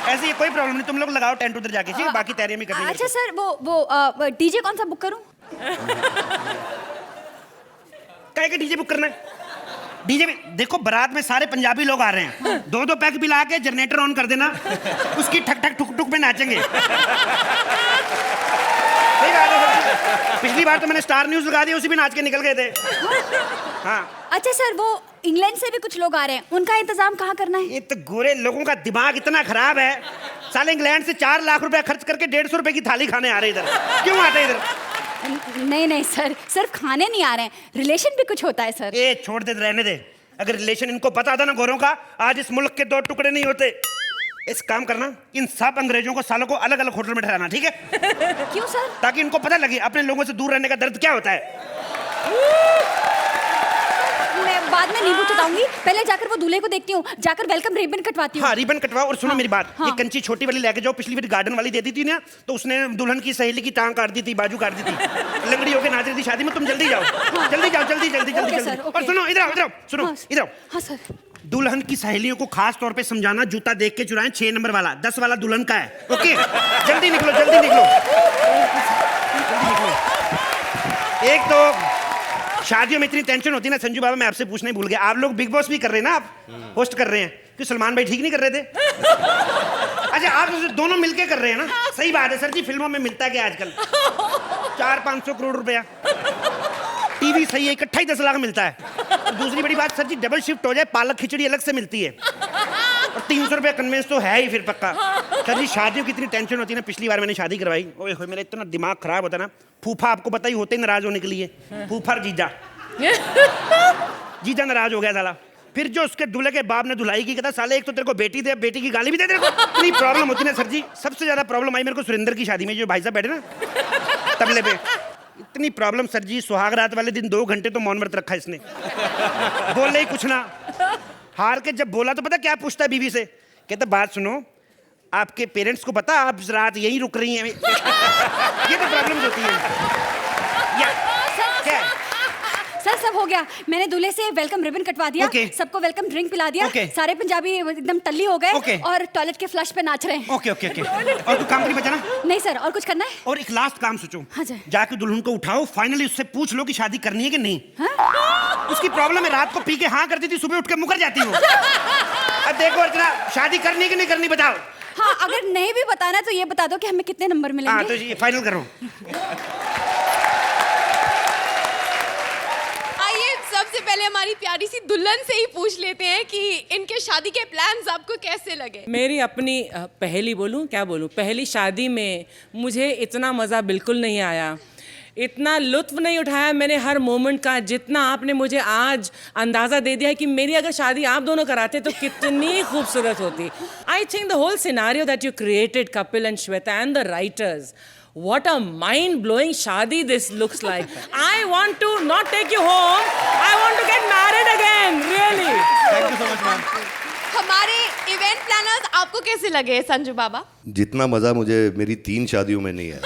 ऐसी कोई प्रॉब्लम नहीं, तुम लोग लगाओ टेंट उधर जाके, ठीक है? बाकी तैयारी में करनी। अच्छा सर, वो डीजे कौन सा बुक करूं? काहे का डीजे बुक करना है? डीजे में देखो, बारात में सारे पंजाबी लोग आ रहे हैं। 2-2 पैक पिला के जनरेटर ऑन कर देना, उसकी ठक ठक ठुक ठुक में नाचेंगे। सही बात है। पिछली बार तो मैंने स्टार न्यूज लगा दिया, उसी में नाच के निकल गए थे। हाँ। अच्छा सर, वो इंग्लैंड से भी कुछ लोग आ रहे हैं, उनका इंतजाम कहाँ करना है? ये तो गोरे लोगों का दिमाग इतना खराब है, साले इंग्लैंड से 4 लाख रुपए खर्च करके 150 रुपए की थाली खाने आ रहे इधर। क्यों आते इधर? नहीं सर, सिर्फ खाने नहीं आ रहे हैं, रिलेशन भी कुछ होता है सर। ए छोड़ दे, रहने दे। अगर रिलेशन इनको पता था ना गोरों का, आज इस मुल्क के 2 टुकड़े नहीं होते। इस काम करना, इन सब अंग्रेजों को सालों को अलग अलग होटल में ठहराना, ठीक है? क्यों सर? ताकि इनको पता लगे अपने लोगों से दूर रहने का दर्द क्या होता है। मैं बाद में नींबू चटाऊंगी, पहले जाकर वो दूल्हे को देखती हूँ, जाकर वेलकम रिबन कटवाती हूँ। हाँ, रिबन कटवाओ। और सुनो मेरी बात, ये कंची छोटी वाली लेके जाओ। पिछली बार गार्डन वाली देती थी ना, तो उसने दुल्हन की सहेली की टांग काट दी थी, बाजू काट दी थी, लंगड़ी होके नाच रही थी शादी में। तुम जल्दी जाओ, जल्दी जाओ, जल्दी। और सुनो, इधर आओ, सुनो, इधर आओ। हाँ सर। दुल्हन की सहेलियों को खास तौर पे समझाना, जूता देख के चुराएं, 6 नंबर वाला, 10 वाला दुल्हन का है। ओके, जल्दी निकलो, जल्दी निकलो। एक तो शादियों में इतनी टेंशन होती है ना संजू बाबा, मैं आपसे पूछना ही भूल गया, आप लोग बिग बॉस भी कर रहे हैं ना, आप होस्ट कर रहे हैं, कि सलमान भाई ठीक नहीं कर रहे थे? अच्छा आप दोनों मिलके कर रहे हैं ना? सही बात है सर जी, फिल्मों में मिलता है क्या आजकल 400-500 करोड़ रुपया, टीवी सही है इकट्ठा ही 10 लाख मिलता है। और दूसरी बड़ी बात सर जी, डबल शिफ्ट हो जाए पालक खिचड़ी अलग से मिलती है, और 300 रुपया कन्वेंस तो है ही फिर पक्का। सर जी शादियों की इतनी टेंशन होती है ना, पिछली बार मैंने शादी करवाई, ओए होए मेरा इतना दिमाग खराब होता ना, फूफा आपको पता ही होते नाराज होने के लिए, फूफा और जीजा जीजा नाराज हो गया साला, फिर जो उसके दूल्हे के बाप ने धुलाई की, कहता साले एक तो तेरे को बेटी दे, बेटी की गाली भी दे तेरे को। इतनी प्रॉब्लम होती ना सर जी, सबसे ज्यादा प्रॉब्लम आई मेरे को सुरेंद्र की शादी में, जो भाई साहब बैठे ना तबले पे, इतनी प्रॉब्लम सर जी, सुहाग रात वाले दिन 2 घंटे तो मौन व्रत रखा इसने, बोले ही कुछ ना, हार के जब बोला तो पता क्या पूछता है बीवी से, कहता बात सुनो आपके पेरेंट्स को पता आप रात यहीं रुक रही हैं? ये तो प्रॉब्लम होती है। क्या सर सब हो गया, मैंने दूल्हे से वेलकम रिबन कटवा दिया, Okay. सबको वेलकम ड्रिंक पिला दिया, Okay. सारे पंजाबी एकदम टल्ली हो गए Okay. और टॉयलेट के फ्लश पे नाच रहे हैं। ओके ओके ओके, और कुछ काम नहीं बचा ना? नहीं सर, और कुछ करना है? और एक लास्ट काम सोचो, हाँ जी। जाके दुल्हन को उठाओ, फाइनली उससे पूछ लो कि शादी करनी है कि नहीं। उसकी प्रॉब्लम है रात को पी के हाँ करती थी, सुबह उठ के मुकर जाती हो। अब देखो अर्चना, शादी करनी है कि नहीं करनी बताओ। हाँ, अगर नहीं भी बताना तो ये बता दो कि हमें कितने नंबर हाँ मिलेंगे। तो ये फाइनल करो। आइए सबसे पहले हमारी प्यारी सी दुल्हन से ही पूछ लेते हैं कि इनके शादी के प्लान्स आपको कैसे लगे। मेरी अपनी पहली बोलूं क्या बोलूं, पहली शादी में मुझे इतना मज़ा बिल्कुल नहीं आया, इतना लुत्फ नहीं उठाया मैंने हर मोमेंट का, जितना आपने मुझे आज अंदाज़ा दे दिया है कि मेरी अगर शादी आप दोनों कराते तो कितनी खूबसूरत होती। I think the whole scenario that you created, Kapil and Shweta and the writers, what a mind-blowing shadi this looks like. I want to not take you home, I want to get married again, really. Thank you so much ma'am. हमारे event planners आपको कैसे लगे संजू बाबा? जितना मज़ा मुझे मेरी 3 शादियों में नहीं है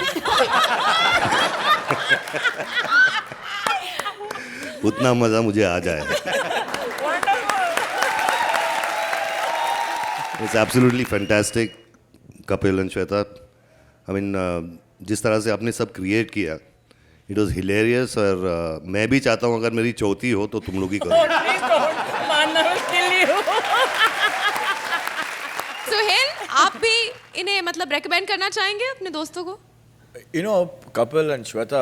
उतना मज़ा मुझे आ जाए। It's absolutely fantastic Kapil and Shweta, I mean जिस तरह से आपने सब क्रिएट किया, इट वॉज हिलेरियस, और मैं भी चाहता हूँ अगर मेरी चौथी हो तो तुम लोग ही करो। सुहेल, आप भी इन्हें मतलब रेकमेंड करना चाहेंगे अपने दोस्तों को? You know, Kapil and Shweta,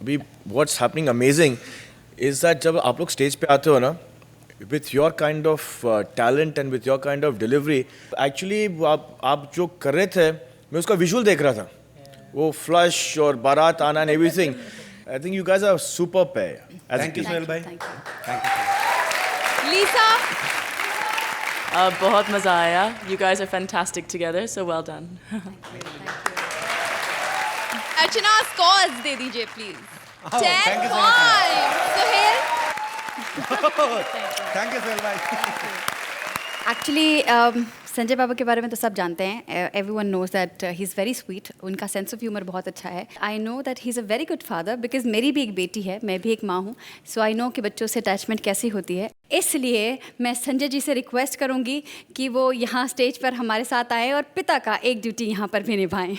अभी what's happening amazing is that जब आप लोग स्टेज पे आते हो ना, with your kind of talent and with your kind of delivery, actually आप जो कर रहे थे, मैं उसका विजुअल देख रहा था, वो फ्लश और बारात आना and everything. I think you guys are super pair. Thank you Suhail भाई। लीसा, बहुत मज़ा आया. You guys are fantastic together, so well done. Archana scores दे दीजिए please. 10 thank you so much, points. Suhail, thank you Suhail भाई। एक्चुअली संजय बाबा के बारे में तो सब जानते हैं, everyone knows that he is very sweet, उनका सेंस ऑफ ह्यूमर बहुत अच्छा है। I know that he is a very good father, because मेरी भी एक बेटी है, मैं भी एक माँ हूँ, सो आई नो कि बच्चों से अटैचमेंट कैसी होती है। इसलिए मैं संजय जी से रिक्वेस्ट करूँगी कि वो यहाँ स्टेज पर हमारे साथ आएँ और पिता का एक ड्यूटी यहाँ पर भी निभाएँ।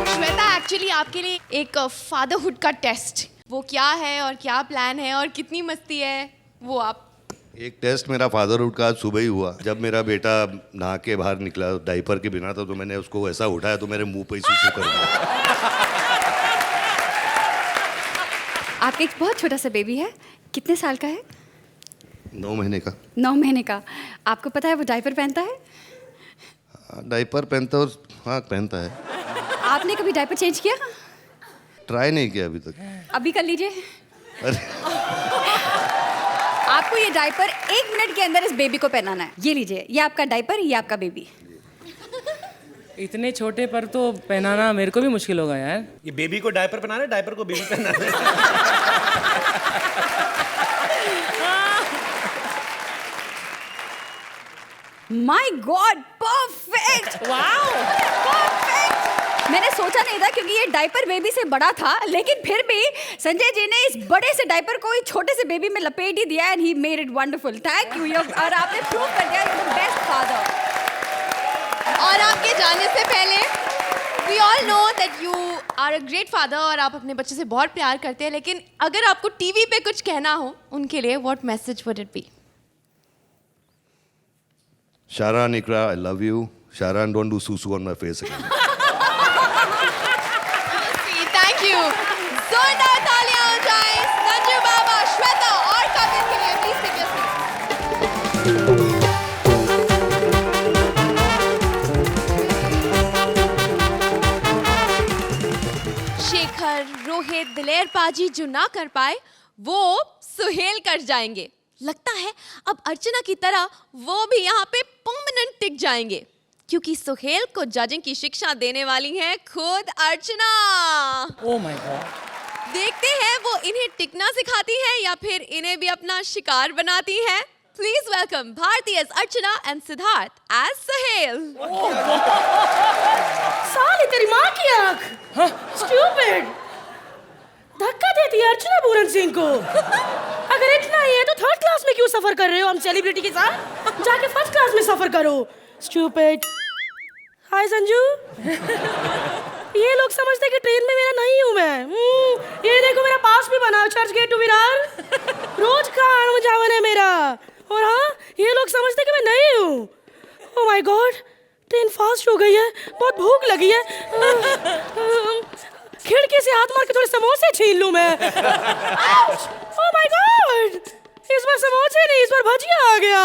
श्वेता, एक्चुअली आपके लिए एक फादरहुड का टेस्ट, वो क्या है और क्या प्लान है और कितनी मस्ती है वो आप। एक टेस्ट मेरा फादरहुड का आज सुबह ही हुआ, जब मेरा बेटा नहा के बाहर निकला डायपर के बिना, तो मैंने उसको ऐसा उठाया तो मेरे मुंह पे ही सूसू कर दिया। आपका एक बहुत छोटा सा बेबी है, कितने साल का है? 9 महीने का। 9 महीने का। आपको पता है वो डायपर पहनता है? डायपर पहनता है, हाँ पहनता है। आपने कभी डायपर चेंज किया? ट्राई नहीं किया अभी तक। अभी कर लीजिए। अरे आपको ये डायपर 1 मिनट के अंदर इस बेबी को पहनाना है। ये लीजिए, ये आपका डायपर, ये आपका बेबी। इतने छोटे पर तो पहनाना मेरे को भी मुश्किल होगा यार। ये बेबी को डायपर पहनाना है, डायपर को बेबी पहनाना है। My God, perfect! Wow! Perfect! मैंने सोचा नहीं था क्योंकि ये डायपर बेबी से बड़ा था, लेकिन फिर भी संजय जी ने इस बड़े से डायपर को इस छोटे से बेबी में लपेट ही दिया and he made it wonderful. Thank you, और आपने प्रूव कर दिया यू द बेस्ट फादर। और आपके जाने से पहले We all know that you are a great father और आप अपने बच्चे से बहुत प्यार करते हैं, लेकिन अगर आपको टीवी पे कुछ कहना हो उनके लिए, what message would it be? Sharan, Ikra, I love you. Sharan, don't do susu on my face again. Thank you. जोरदार तालियां हो जाएं संजू बाबा, श्वेता और कविन के लिए. Please take your seats. Shekhar, Rohit, दिलेर पाजी जो ना कर पाए वो सुहेल कर जाएंगे. लगता है अब अर्चना की तरह वो भी यहाँ पे परमानेंट टिक जाएंगे, क्योंकि सुहेल को जजिंग की शिक्षा देने वाली है खुद अर्चना. ओह माय गॉड. देखते हैं वो इन्हें टिकना सिखाती है या फिर इन्हें भी अपना शिकार बनाती है. Please welcome Bharti as Archana and Siddharth as Suhail. साली तेरी माँ की आँख. स्टूपिड. धक्का देती है अर्चना पूरन सिंह को. अगर इतना ही है तो थर्ड क्लास में क्यों सफर कर रहे हो हम सेलिब्रिटी के साथ? जाके फर्स्ट क्लास में सफर करो. स्टूपिड. हाय संजू. ये लोग समझते कि ट्रेन में मेरा नहीं हूँ मैं. ये देखो मेरा पास भी बना, चर्च गेट टू विरार. रोज का आना जावन है मेरा. और हाँ, ये लोग समझते कि मैं नहीं हूँ. ओह माय गॉड, ट्रेन फास्ट हो गई है, बहुत भूख लगी है. खिड़की से हाथ मार के थोड़े समोसे छीन लूं मैं. ओह माय गॉड, इस बार समोसे नहीं, इस बार भजिया आ गया.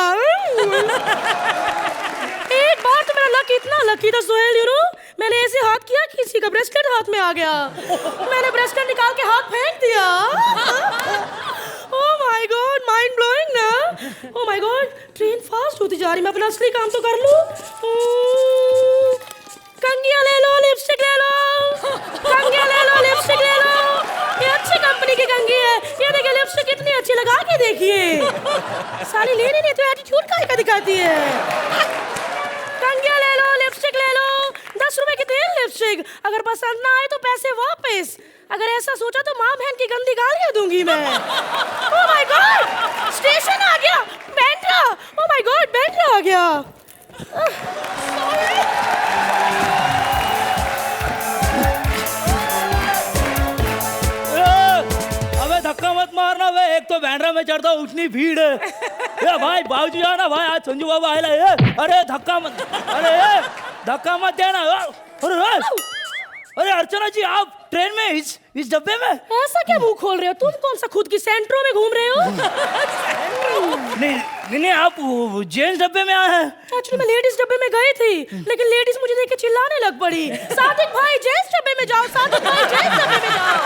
एक बार तो मेरा लक इतना लकी था सुहेल, यू नो, मैंने ऐसे हाथ किया किसी का ब्रेसलेट हाथ में आ गया. मैंने ब्रेसलेट निकाल के हाथ फेंक दिया. Oh my God, mind blowing ना. Oh my God, train fast होती जा रही, मैं अपना असली काम तो कर लूं. कंगिया ले लो, लिपस्टिक ले लो. कंगिया ले लो, लिपस्टिक ले लो. ये अच्छी कंपनी की कंगी है. ये देखिए लिपस्टिक कितनी अच्छी, लगा के देखिए. साली लेनी नहीं तो एटीट्यूड का दिखाती है. कंगिया ले लो, लिपस्टिक ले लो. 10 रुपए की तेल लिपस्टिक. अगर पसंद ना आए तो पैसे वापस. अगर ऐसा सोचा तो माँ बहन की गंदी गालियाँ दूंगी मैं. ओह माय गॉड, स्टेशन आ गया. Bandra. Oh my God, Bandra आ गया. अबे धक्का मत मारना वे, एक तो बैंड्रा में चढ़ता हूँ, उतनी भीड़ है. ये भाई बाबूजी आना भाई, आज संजू बाबा आए. अरे धक्का मत, अरे धक्का मत देना. अरे अर्चना जी, आप ट्रेन में इस डब्बे में ऐसा क्या मुंह खोल रहे हो? तुम कौन सा खुद की सेंट्रो में घूम रहे हो? नहीं, आप जेंट्स डब्बे में आए हैं. एक्चुअली मैं लेडीज डब्बे में गई थी, लेकिन लेडीज मुझे देख के चिल्लाने लग पड़ी. सादिक भाई जेंट्स डब्बे में जाओ, सादिक भाई जेंट्स डब्बे में जाओ.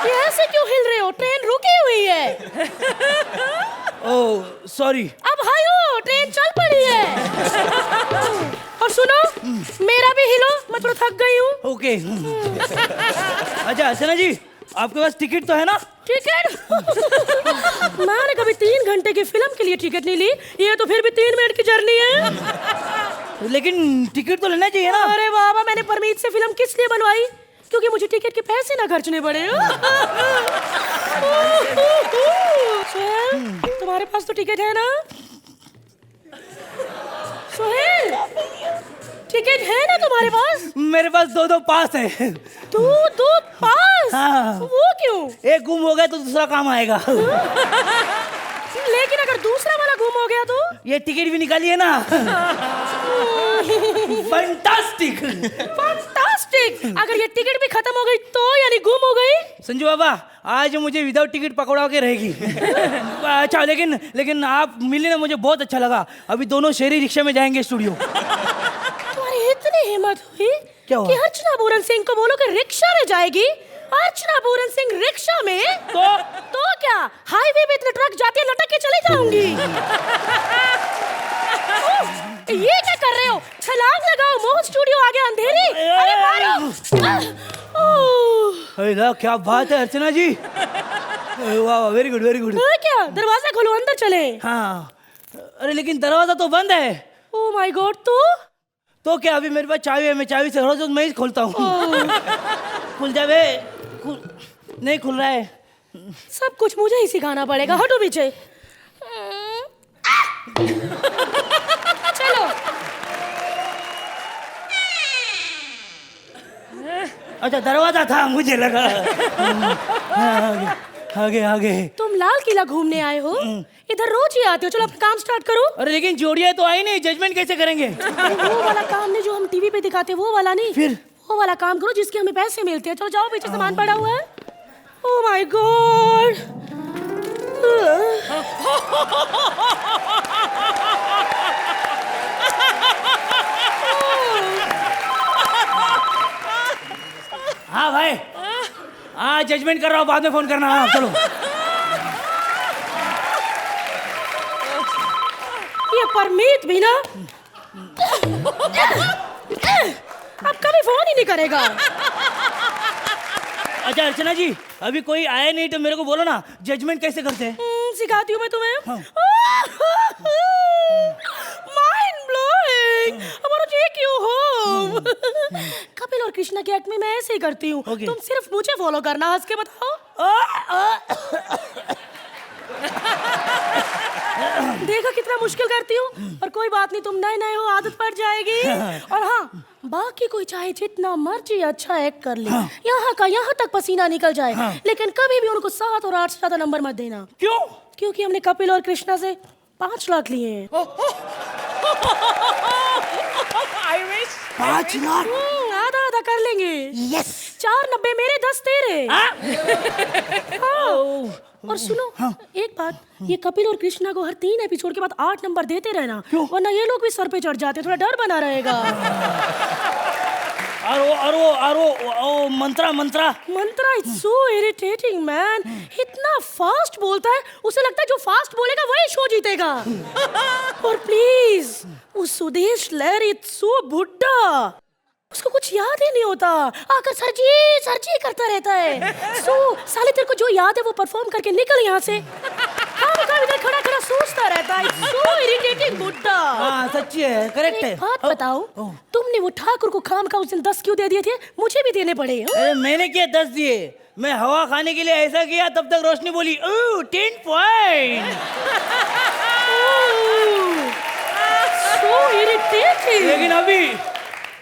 ये ऐसे क्यों हिल रहे हो? ट्रेन रुकी हुई है. Oh sorry. अब हायो, ट्रेन चल पड़ी है. और सुनो, मेरा भी हिलो, मैं थोड़ा थक गई हूँ. ओके. अच्छा अर्चना जी, आपके पास टिकट तो है ना? टिकट? मैंने कभी 3 घंटे की फिल्म के लिए टिकट नहीं ली. ये तो फिर भी 3 मिनट की जर्नी है. लेकिन टिकट तो लेना चाहिए ना. अरे बाबा, मैंने परमीत से फिल्म किस लिए बनवाई? क्योंकि मुझे टिकट के पैसे ना खर्चने पड़े. सोहेल, तुम्हारे पास तो टिकट है ना? सोहेल, टिकट है ना तुम्हारे पास? मेरे पास 2 पास है. 2 पास? हाँ. वो क्यों? एक गुम हो गया तो दूसरा काम आएगा. लेकिन अगर दूसरा वाला गुम हो गया तो? ये टिकट भी निकालिए ना. फैंटास्टिक. फैंटास्टिक. अगर ये टिकट भी खत्म हो गई तो, यानी गुम हो गई? संजू बाबा, आज मुझे विदाउट टिकट पकड़ा के रहेगी. अच्छा, लेकिन आप मिले ना, मुझे बहुत अच्छा लगा. अभी दोनों शहरी रिक्शा में जाएंगे स्टूडियो. तुम्हारी इतनी हिम्मत हुई क्या हुआ? कि अर्चना पूरन सिंह को बोलो कि रिक्शा में जाएगी. अर्चना पूरन सिंह रिक्शा में? तो क्या, हाईवे पे इतने ट्रक जाते हैं, लटक के चले जाऊंगी. ये क्या कर रहे हो? छलांग लगाओ, मोह स्टूडियो आ गया. अंधेरी. अरे मारो. अरे क्या बात है अर्चना जी. वाह, वेरी गुड वेरी गुड. क्या, दरवाजा खोलो, अंदर चले. हाँ. अरे लेकिन दरवाजा तो बंद है. ओह माय गॉड. तो क्या, अभी मेरे पास चाबी है, मैं चाबी से रोज मैं ही खोलता हूँ. खुल जावे. नहीं खुल रहा है. सब कुछ मुझे ही सिखाना पड़ेगा. हटो पीछे. चलो. अच्छा दरवाजा था, मुझे लगा। आगे आगे। तुम लाल किला घूमने आए हो? इधर रोज ही आते हो, चलो अपना काम स्टार्ट करो। अरे लेकिन जोड़ियां तो आई नहीं, जजमेंट कैसे करेंगे? वो वाला काम नहीं जो हम टीवी पे दिखाते हैं, वो वाला नहीं। फिर? वो वाला काम करो जिसके हमें पैसे मिलते हैं। चलो जाओ, पीछे सामान पड़ा हुआ है। ओह माय गॉड। हाँ भाई, हाँ जजमेंट कर रहा हूँ, बाद में फोन करना। हाँ चलो। ये परमीत भी ना अब कभी फोन ही नहीं करेगा। अच्छा अर्चना जी, अभी कोई आया नहीं तो मेरे को बोलो ना, जजमेंट कैसे करते हैं? सिखाती हूँ मैं तुम्हें। हाँ। Mind blowing. हमारा जी क्यों हो? कपिल और कृष्णा के एक्ट में मैं ऐसे ही करती हूँ। Okay. तुम सिर्फ मुझे फॉलो करना, हंस के बताओ। देखा कितना मुश्किल करती हूँ। और कोई बात नहीं, तुम नए नए हो, आदत पड़ जाएगी। और हाँ, बाकी कोई चाहे जितना मर्जी अच्छा एक्ट कर ले, यहाँ का यहाँ तक पसीना निकल जाए, लेकिन कभी भी उनको 7 और 8 से ज्यादा नंबर मत देना। क्यों? क्योंकि हमने कपिल और कृष्णा से 5 लाख लिए हैं। 5 लाख? आधा आधा कर लेंगे। यस। 490 मेरे, 10 तेरे। हाँ। और सुनो, एक बात, ये कपिल और कृष्णा को हर 3 एपिसोड के बाद 8 नंबर देते रहना, वरना ये लोग भी सर पे चढ़ जाते, थोड़ा डर बना रहेगा। और वो मंत्रा इट्स सो इरिटेटिंग मैन। इतना फास्ट बोलता है, उसे लगता है जो फास्ट बोलेगा वही शो जीतेगा। और प्लीज, वो सुदेश लहरी इट्स सो बुड्ढा, उसको कुछ याद ही नहीं होता, आकर सरजी करता रहता है। साले तेरे को जो याद है वो परफॉर्म करके निकल यहाँ से। हाँ, इधर खड़ा सोचता रहता है। It's so irritating बुड्ढा। हाँ सच्ची है, करेक्ट है। एक बात बताओ, तुमने वो ठाकुर को खाम का उस दिन 10 क्यों दे दिए थे? मुझे भी देने पड़े। अरे मैंने क्या 10 दिए? मैं हवा खाने के लिए ऐसा किया, तब तक रोशनी बोली 10 पॉइंट। So irritating। लेकिन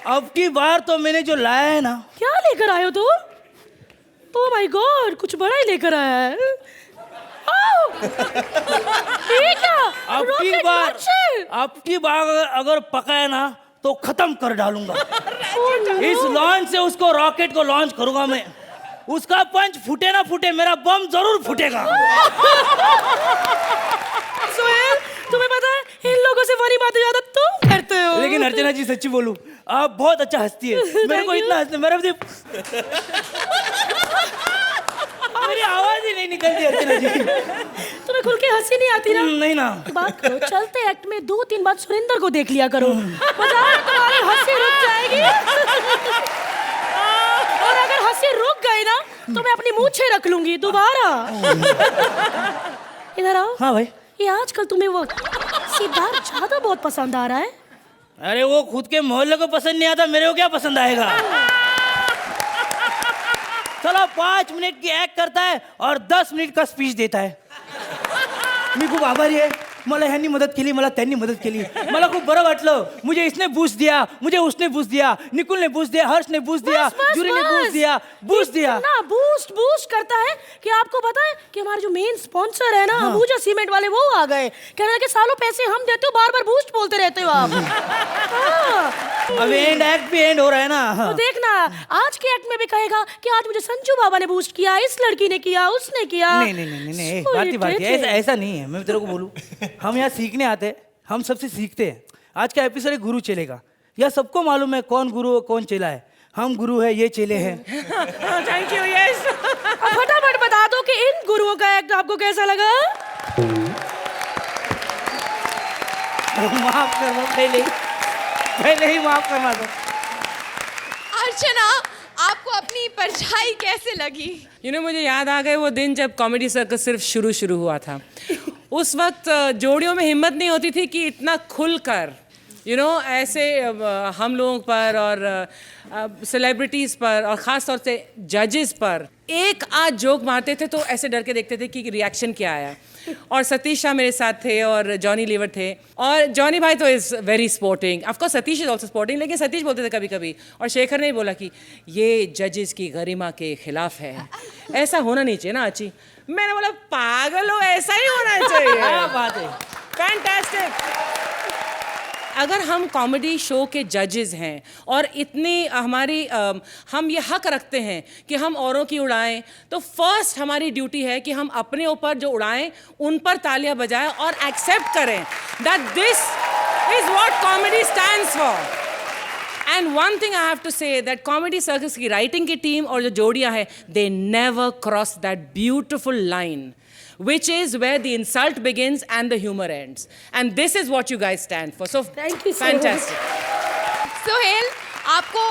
अब की बार तो मैंने जो लाया है ना। क्या लेकर आए हो तुम? ओह माय गॉड, कुछ बड़ा ही लेकर आया है। अब की बार अगर पकाया ना तो खत्म कर डालूंगा। इस लॉन्च से उसको रॉकेट को लॉन्च करूंगा मैं। उसका पंच फूटे ना फूटे, मेरा बम जरूर फूटेगा। सोहेल, तुम्हें पता है इन लोगों से फनी बातें ज्यादा तुम करते हो। लेकिन अर्चना जी सच्ची बोलूं, आप बहुत अच्छा हंसती है। मेरे को इतना हंसने, मेरी आवाज ही नहीं निकलती अर्चना जी। तुम्हें खुल के हंसी नहीं आती ना? नहीं ना। बात करो, चलते एक्ट में 2-3 बार सुरेंद्र को देख लिया करो, तुम्हारी हंसी रुक जाएगी। और अगर हंसी रुक गई ना तो मैं अपनी मूंछें रख लूंगी दोबारा। इधर आओ। हाँ भाई। ये आजकल तुम्हें वो सिद्धार्थ ज्यादा बहुत पसंद आ रहा है। अरे वो खुद के मोहल्ले को पसंद नहीं आता, मेरे को क्या पसंद आएगा? चलो 5 मिनट की एक्ट करता है और 10 मिनिट का स्पीच देता है। मी खूप आभारी आहे, मला ह्यांनी मदत केली, मला त्यांनी मदत केली, मला खूप बरं वाटलं, मुझे इसने बूस्ट दिया, मुझे उसने बूस्ट दिया, निकुल ने बूस्ट दिया, हर्ष ने बूस्ट दिया, जूरी ने बूस्ट दिया। ना बूस्ट करता है कि आपको पता है कि हमारे जो मेन स्पॉन्सर है ना, अंबुजा सीमेंट वाले, वो आ गए। कह रहे हैं कि सालों पैसे हम देते हो, बार-बार बूस्ट बोलते रहते हो आप। अब एक्ट भी एंड हो रहा है ना। तो देखना, आज के एक्ट में भी कहेगा कि आज मुझे संजू बाबा ने बूस्ट किया, इस लड़की ने किया, उसने किया। नहीं भारती, ऐसा नहीं है। मैं तेरे को बोलूं, हम यहाँ सीखने आते हैं, हम सबसे सीखते हैं। आज का एपिसोड गुरु चेले का। यह सबको मालूम है कौन गुरु कौन चेला है। हम गुरु है, ये चेले हैं। Thank you. यस, फटाफट बता दो कि इन गुरुओं का एक्ट आपको कैसा लगा? माफ करना, पहले ही माफ करना दो। अर्चना, आपको अपनी परछाई कैसे लगी? मुझे याद आ गए वो दिन जब कॉमेडी सर्कस सिर्फ शुरू हुआ था। उस वक्त जोड़ियों में हिम्मत नहीं होती थी कि इतना खुलकर यू नो ऐसे हम लोगों पर और सेलिब्रिटीज़ पर और ख़ास तौर से जजेस पर एक आध जोक मारते थे तो ऐसे डर के देखते थे कि रिएक्शन क्या आया। और सतीश शाह मेरे साथ थे और जॉनी लीवर थे, और जॉनी भाई तो is very sporting, of course Satish is also sporting, लेकिन सतीश बोलते थे कभी कभी, और शेखर ने बोला कि ये जजेस की गरिमा के खिलाफ है, ऐसा होना नहीं चाहिए ना आची। मैंने बोला पागल हो, ऐसा ही होना चाहिए। क्या बात है। फैंटास्टिक। अगर हम कॉमेडी शो के जजेस हैं और इतनी हम ये हक रखते हैं कि हम औरों की उड़ाएं, तो फर्स्ट हमारी ड्यूटी है कि हम अपने ऊपर जो उड़ाएं उन पर तालियां बजाएं और एक्सेप्ट करें that this is what comedy stands for. And one thing I have to say that comedy circus की राइटिंग की टीम और जो जोड़ियां हैं, they never cross that beautiful line which is where the insult begins and the humor ends, and this is what you guys stand for. So Thank you so fantastic. Sohail, आपको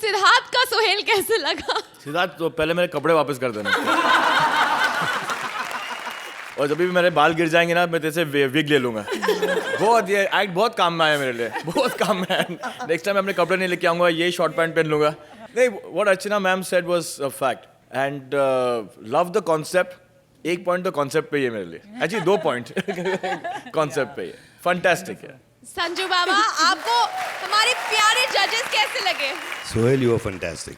सिद्धार्थ का सोहेल कैसे लगा? सिद्धार्थ, तो पहले मेरे कपड़े वापस कर देना। और जब भी मेरे बाल गिर जाएंगे ना, मैं तेरे से विग ले लूंगा। बहुत ये एक्ट बहुत काम में आया मेरे लिए, बहुत काम में आया। नेक्स्ट टाइम मैं अपने कपड़े नहीं लेके आऊंगा, यही शॉर्ट पैंट पहन लूंगा। नहीं, what Archana ma'am said was a fact and love the concept. एक पॉइंट तो कॉन्सेप्ट पे ही है मेरे लिए, एक्चुअली 2 पॉइंट कॉन्सेप्ट पे ही है। फैंटास्टिक है। संजू बाबा, आपको हमारे प्यारे जजेस कैसे लगे? Sohail, you are fantastic.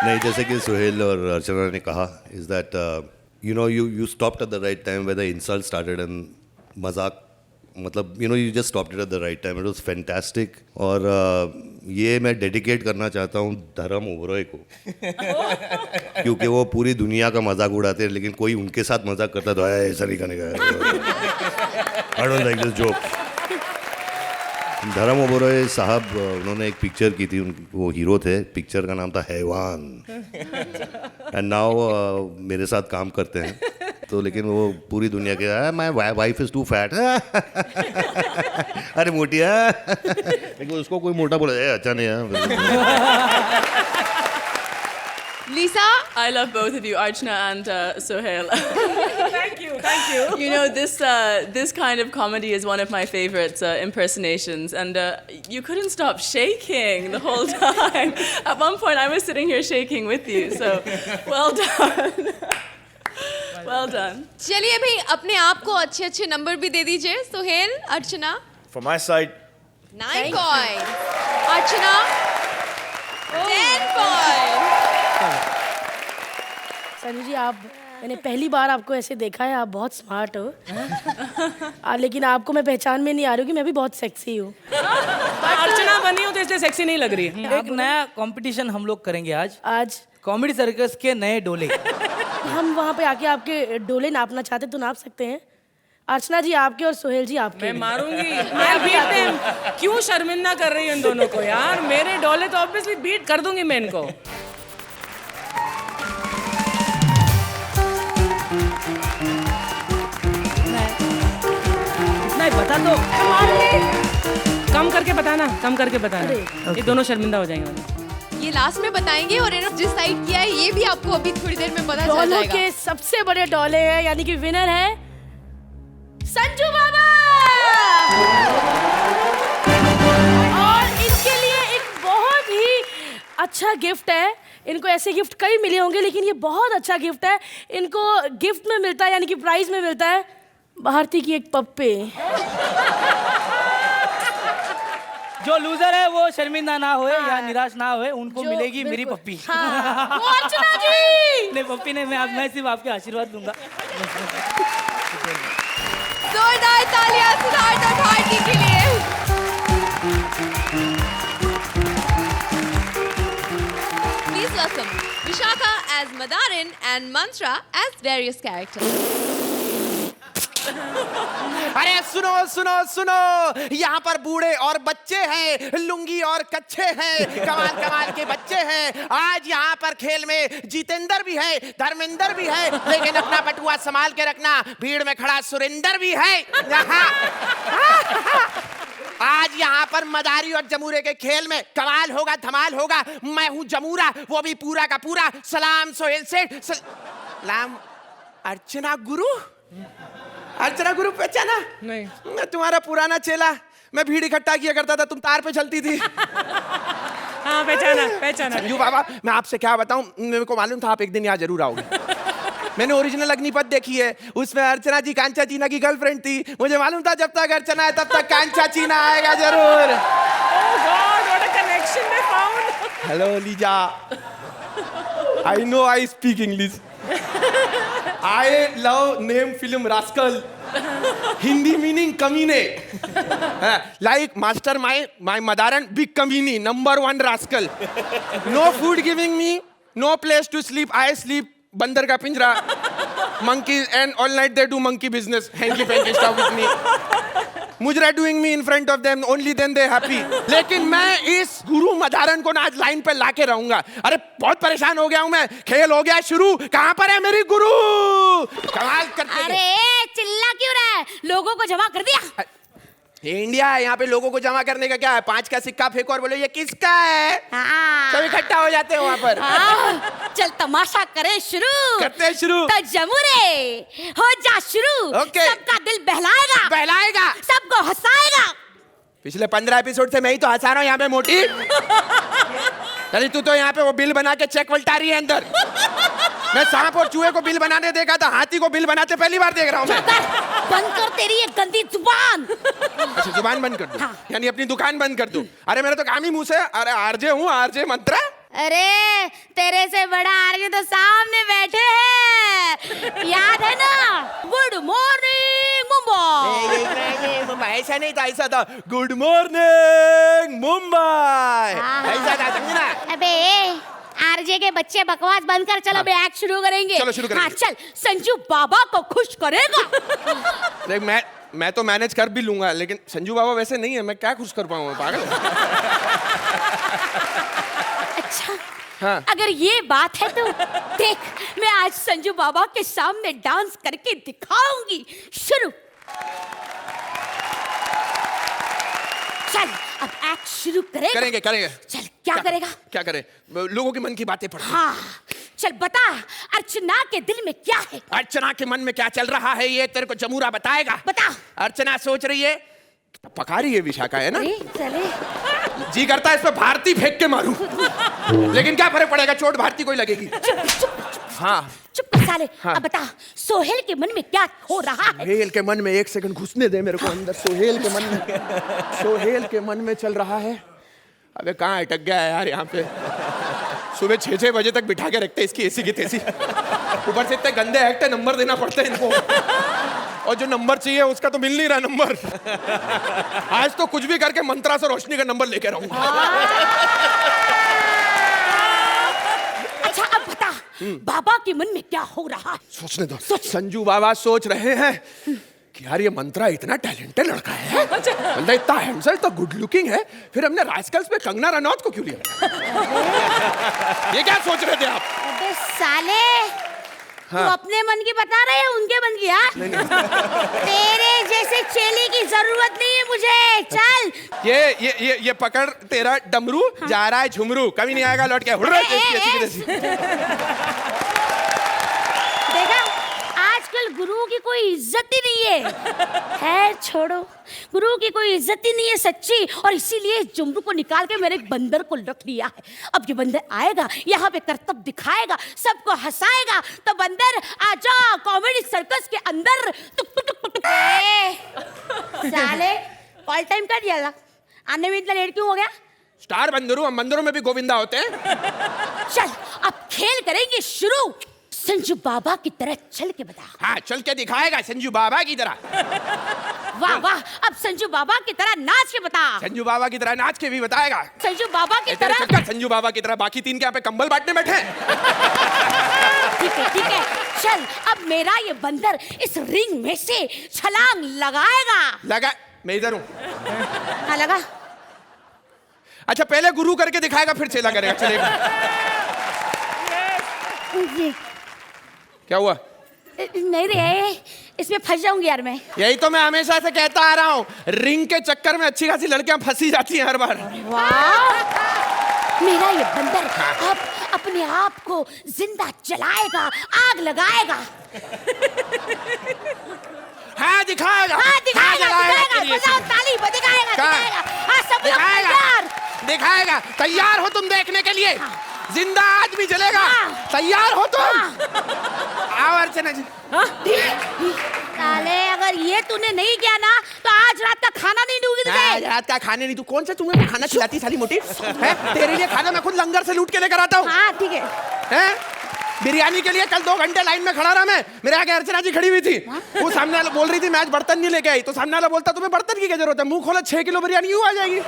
नहीं, जैसे कि सोहेल और अर्चना ने कहा, is that you know you stopped at the right time when the insult started and मजाक, मतलब you just stopped it at the right time. It was fantastic. और ये मैं डेडिकेट करना चाहता हूँ धर्म ओबरॉय को, क्योंकि वो पूरी दुनिया का मजाक उड़ाते हैं, लेकिन कोई उनके साथ मजाक करता तो ऐसा नहीं करने का। I don't like this joke. धर्म ओबरॉय साहब, उन्होंने एक पिक्चर की थी, वो हीरो थे, पिक्चर का नाम था हैवान, एंड नाउ मेरे साथ काम करते हैं। तो लेकिन वो पूरी दुनिया के my wife is too fat, अरे मोटी है, लेकिन उसको कोई मोटा बोला अच्छा नहीं है। Lisa? I love both of you, Archana and Sohail. Thank you. You know, this kind of comedy is one of my favorites, impersonations, and you couldn't stop shaking the whole time. At one point, I was sitting here shaking with you, so well done. Well done. चलिए भाई, अपने आप को अच्छे number भी दे दीजिए। सोहेल, अर्चना? From my side, 9 points. Archana? 10 points. Sanju जी, मैंने पहली बार आपको ऐसे देखा है, आप बहुत स्मार्ट हो। लेकिन आपको मैं पहचान में नहीं आ रही हूँ कि मैं भी बहुत सेक्सी हूँ। अर्चना बनी हूँ तो इसलिए सेक्सी नहीं लग रही है। एक नया कंपटीशन हम लोग करेंगे आज कॉमेडी सर्कस के नए डोले। हम वहाँ पे आके आपके डोले नापना चाहते तो नाप सकते हैं। अर्चना जी आपके और सोहेल जी आपके। मैं मारूंगी, मैं बीट देम। क्यों शर्मिंदा कर रही हूँ इन दोनों को यार? मेरे डोले तो ऑब्वियसली बीट कर दूंगी मैं इनको। नहीं बता दो, कम करके बताना, ये दोनों शर्मिंदा हो जाएंगे। ये लास्ट में बताएंगे, और इन्होंने डिसाइड किया है ये भी आपको अभी थोड़ी देर में पता चल जाएगा। डोलों के सबसे बड़े डोले हैं, यानी कि विनर है संजू बाबा। और इनके लिए एक बहुत ही अच्छा गिफ्ट है। इनको ऐसे गिफ्ट कई मिले होंगे, लेकिन ये बहुत अच्छा गिफ्ट है। इनको गिफ्ट में मिलता है, यानी कि प्राइज में मिलता है भारती की एक पप्पी। जो लूजर है वो शर्मिंदा ना होए या निराश ना होए, उनको मिलेगी मेरी पप्पी। वो अर्चना जी। नहीं पप्पी नहीं, मैं सिर्फ आपके आशीर्वाद दूंगा। जोरदार तालियां सिद्धार्थ और भारती के लिए। Please welcome Vishaka as Madarin and Mantra as various characters. अरे सुनो सुनो सुनो, यहाँ पर बूढ़े और बच्चे हैं, लुंगी और कच्छे हैं, कमाल कमाल के बच्चे हैं। आज यहाँ पर खेल में जितेंद्र भी है, धर्मेंद्र भी है, लेकिन अपना बटुआ संभाल के रखना, भीड़ में खड़ा सुरेंद्र भी है। आज यहाँ पर मदारी और जमूरे के खेल में कमाल होगा, धमाल होगा। मैं हूँ जमूरा, वो भी पूरा का पूरा। सलाम सोहेल सेठ, सलाम अर्चना गुरु। अर्चना गुरु पहचाना? नहीं। मैं तुम्हारा पुराना चेला, मैं भीड़ इकट्ठा किया करता था, तुम तार पे चलती थी। हाँ पहचाना। संजू बाबा, मैं आपसे क्या बताऊं, मेरे को मालूम था आप एक दिन यहाँ जरूर आओगे। मैंने ओरिजिनल अग्निपथ देखी है, उसमें अर्चना जी कांचा चीना की गर्लफ्रेंड थी। मुझे मालूम था जब तक अर्चना है तब तक कांचा चीना आएगा जरूर। Oh God, what a connection they found. Hello Lisa, I know I speak English. I love name film rascal, Hindi meaning कमीने, लाइक मास्टर माई मदारन बिग कमीनी, number 1 rascal. No food giving me, no place to sleep, I sleep बंदर का पिंजरा, monkeys and all night they do monkey business, hanky panky stuff with me, मुजरा doing me in front of them, only then they happy। लेकिन मैं इस गुरु modern को ना आज लाइन पे लाके रहूंगा। अरे बहुत परेशान हो गया हूँ मैं, खेल हो गया शुरू, कहाँ पर है मेरी गुरु? कमाल करते। अरे चिल्ला क्यों रहा है? लोगों को जमा कर दिया? ये इंडिया है, यहाँ पे लोगों को जमा करने का क्या है? 5 का सिक्का फेंको और बोलो ये किसका है, सब इकट्ठा हो जाते हैं वहाँ पर। चल तमाशा करे शुरू, करते हैं शुरू। तो जमुरे हो जा शुरू। ओके। सबका दिल बहलाएगा, सबको हंसाएगा। पिछले 15 एपिसोड से मैं ही तो हंसा रहा हूँ यहाँ पे मोटी। अरे तू तो यहाँ पे वो बिल बना के चेक पलटा रही है अंदर। मैं सांप और चूहे को बिल बनाने देखा था, हाथी को बिल बनाते पहली बार देख रहा हूँ मैं। बंद कर तेरी ये गंदी जुबान। अच्छा जुबान बंद कर दूं? यानी अपनी दुकान बंद कर दूं? अरे मेरा तो काम ही मुंह से, अरे आरजे हूँ, आरजे मंत्रा। अरे तेरे से बड़ा आरजे तो सामने बैठे हैं, याद है ना? Good morning Mumbai. ऐसा नहीं था, ऐसा था गुड मॉर्निंग मुंबई, ऐसा था, समझी ना? अबे आरजे के बच्चे बकवास बंद कर, चलो अबे एक्ट शुरू करेंगे। चलो शुरू करेंगे। हाँ चल, संजू बाबा को खुश करेगा। देख मैं तो मैनेज कर भी लूंगा, लेकिन संजू बाबा वैसे नहीं है, मैं क्या खुश कर पाऊंगा, पागल। अच्छा हाँ। अगर ये बात है तो देख, मैं आज संजू बाबा के सामने डांस करके दिखाऊंगी। शुरू। चल अब एक्ट शुरू करेंगे। चल क्या करेगा? क्या करे? लोगों के मन की बातें पढ़। हाँ चल बता, अर्चना के दिल में क्या है? अर्चना के मन में क्या चल रहा है ये तेरे को जमूरा बताएगा। बता। अर्चना सोच रही है, पका रही है विशाखा, है ना? चले जी करता है इस पे भारती फेंक के मारूं, लेकिन क्या फर्क पड़ेगा, चोट भारती को ही लगेगी। हाँ चुप कर साले। हाँ। अब बता, सोहेल के मन में क्या हो रहा है? सोहेल के मन में, एक सेकंड घुसने दे मेरे को अंदर। सोहेल के मन में चल रहा है, अबे कहाँ अटक गया है यार यहाँ पे। सुबह 6 बजे तक बिठा के रखते इसकी एसी की तेसी, ऊपर से इतने गंदे एक्ट है, नंबर देना पड़ता है इनको, और जो नंबर चाहिए उसका तो मिल नहीं रहा नंबर। आज तो कुछ भी करके मंत्रा से रोशनी का नंबर लेके रहूंगा। अच्छा अब बता, बाबा के मन में क्या हो रहा है? सोचने दो। संजू बाबा सोच रहे हैं कि यार ये मंत्रा इतना टैलेंटेड लड़का है, बंदा इतना हैंडसम, इतना गुड लुकिंग है, फिर हमने रास्कल्स पे कंगना रनौत को क्यों लिया? ये क्या सोच रहे थे आप? अबे साले, हाँ। तू अपने मन की बता रहे हैं, उनके मन की? यार तेरे जैसे चेले की जरूरत नहीं है मुझे। चल ये पकड़ तेरा डमरू। हाँ। जा रहा है झुमरू, कभी नहीं आएगा लौट के। देखा, आजकल गुरु की कोई इज्जत ही नहीं है। छोड़ो, गुरु की कोई इज्जत ही नहीं है सच्ची, और इसीलिए झुमरू को निकाल के मेरे एक बंदर को रख लिया है। अब ये बंदर आएगा, यहाँ पे करतब दिखाएगा, सबको हंसाएगा, तो बंदर आजा कॉमेडी सर्कस के अंदर। साले कॉल टाइम कर दिया, आने में इतना लेट क्यों हो गया? स्टार बंदरू, हम बंदरों में भी गोविंदा होते हैं। चल अब खेल करेंगे शुरू। संजू बाबा की तरह चल के बता। हाँ चल के दिखाएगा संजू बाबा की तरह। वाह वाह, अब संजू बाबा की तरह नाच के बता। संजू बाबा की तरह नाच के भी बताएगा। संजू बाबा की तरह। संजू बाबा की तरह बाकी 3 के यहाँ पे कंबल बांटने बैठे हैं। ठीक है, चल अब मेरा ये बंदर इस रिंग में से छलांग लगाएगा। लगा, मैं इधर हूँ। हाँ लगा। अच्छा पहले गुरु करके दिखाएगा, फिर चेला करेगा। चलेगा। क्या हुआ? नहीं रे, इसमें फंस जाऊंगी यार मैं। यही तो मैं हमेशा से कहता आ रहा हूँ, रिंग के चक्कर में अच्छी खासी लड़कियां फंसी जाती हैं हर बार। वाह, मेरा ये बंदर अब अपने आप को जिंदा जलाएगा, आग लगाएगा। हाँ दिखाएगा हाँ दिखाएगा तेरी बजाओ ऐसी- ताली दिखाएगा कहाँ? दिखाएगा हाँ सब लोग दिखाएगा तैयार दिखाएगा तैयार हो तुम देखने के लिए जिंदा आदमी जलेगा तैयार हो तुम आओ अर्चना जी साले अगर ये तूने नहीं किया ना तो आज रात का खाना नहीं दूंगी आज तुझे रात का खाने नहीं तू कौन सा तुम्हें खाना खिलाती साली मोटी है तेरे लिए खाना मैं खुद लंगर से लूट के लेकर आता हूँ हाँ ठीक है हैं बिरयानी के लिए कल 2 घंटे लाइन में खड़ा रहा मैं मेरे आगे अर्चना जी खड़ी हुई थी वो सामने वाला बोल रही थी मैं आज बर्तन नहीं लेके आई तो सामने वाला बोलता तुम्हें बर्तन की क्या जरूरत है मुंह खोला 6 किलो बिरयानी यूं आ जाएगी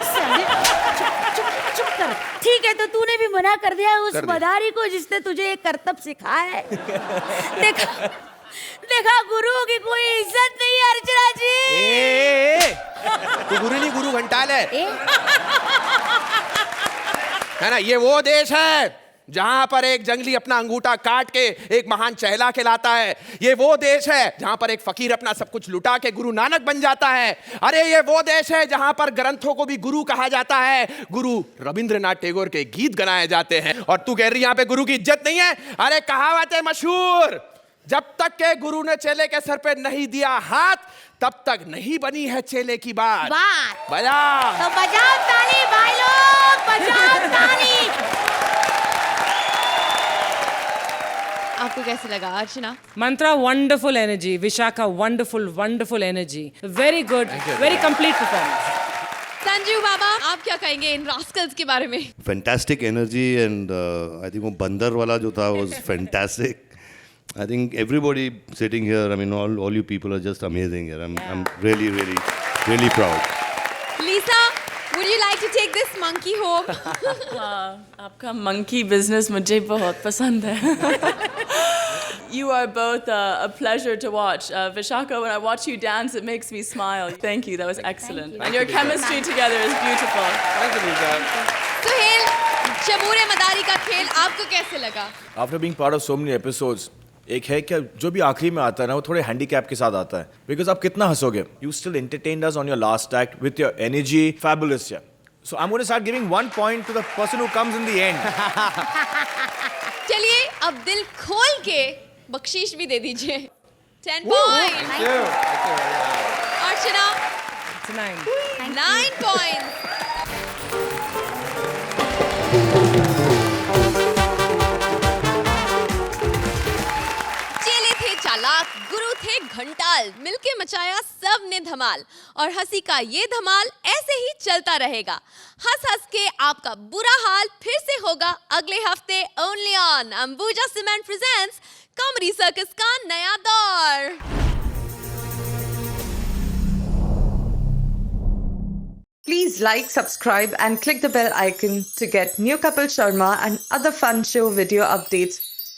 चुप कर ठीक है तो तूने भी मना कर दिया उस कर दिया। मदारी को जिसने तुझे ये करतब सिखाया है देखा देखा गुरु की कोई इज्जत नहीं है अर्चना जी तू गुरु नहीं गुरु घंटाल है ना ये वो देश है जहां पर एक जंगली अपना अंगूठा काट के एक महान चहला कहलाता है ये वो देश है जहां पर एक फकीर अपना सब कुछ लुटा के गुरु नानक बन जाता है अरे ये वो देश है जहां पर ग्रंथों को भी गुरु कहा जाता है गुरु रविंद्रनाथ टैगोर के गीत गनाए जाते हैं और तू कह रही यहां पे गुरु की इज्जत नहीं है अरे कहावत है मशहूर जब तक के गुरु ने चेले के सर पे नहीं दिया हाथ तब तक नहीं बनी है चेले की बात बजा तो बजाओ ताली भाई लोग बजाओ ताली आपको कैसे लगा अर्चना Mantra, wonderful energy. Vishaka, wonderful energy. Very good, very complete performance. Sanjeev बाबा आप क्या कहेंगे इन रास्कल्स के बारे में fantastic energy and I think वो बंदर वाला जो था was fantastic I think everybody sitting here I mean all you people are just amazing here I am really proud Lisa would you like to take this monkey home आपका monkey business मुझे बहुत पसंद है. You are both a pleasure to watch. Vishaka, when I watch you dance, it makes me smile. Thank you, that was excellent. And your chemistry together is beautiful. Thank you, Lisa. Suhail शबूरे मदारी का खेल आपको कैसे लगा After being part of so many episodes, एक है कि जो भी आखिरी में आता है ना वो थोड़े हैंडीकैप के साथ आता है बिकॉज आप कितना हंसोगे you still entertained us on your last act with your energy fabulous so I am going to start giving 1 point to the person who comes in the end चलिए अब दिल खोल के बख्शीश भी दे दीजिए 10 points अर्चना It's 9. 9 points चेले थे चालाक गुरु थे घंटाल मिलके मचाया सब ने धमाल और हंसी का ये धमाल ऐसे ही चलता रहेगा हंस हंस के आपका बुरा हाल फिर से होगा अगले हफ्ते only on Ambuja cement presents comedy circus का नया दौर Please like, subscribe and click the bell icon to get new Kapil Sharma and other fun show video updates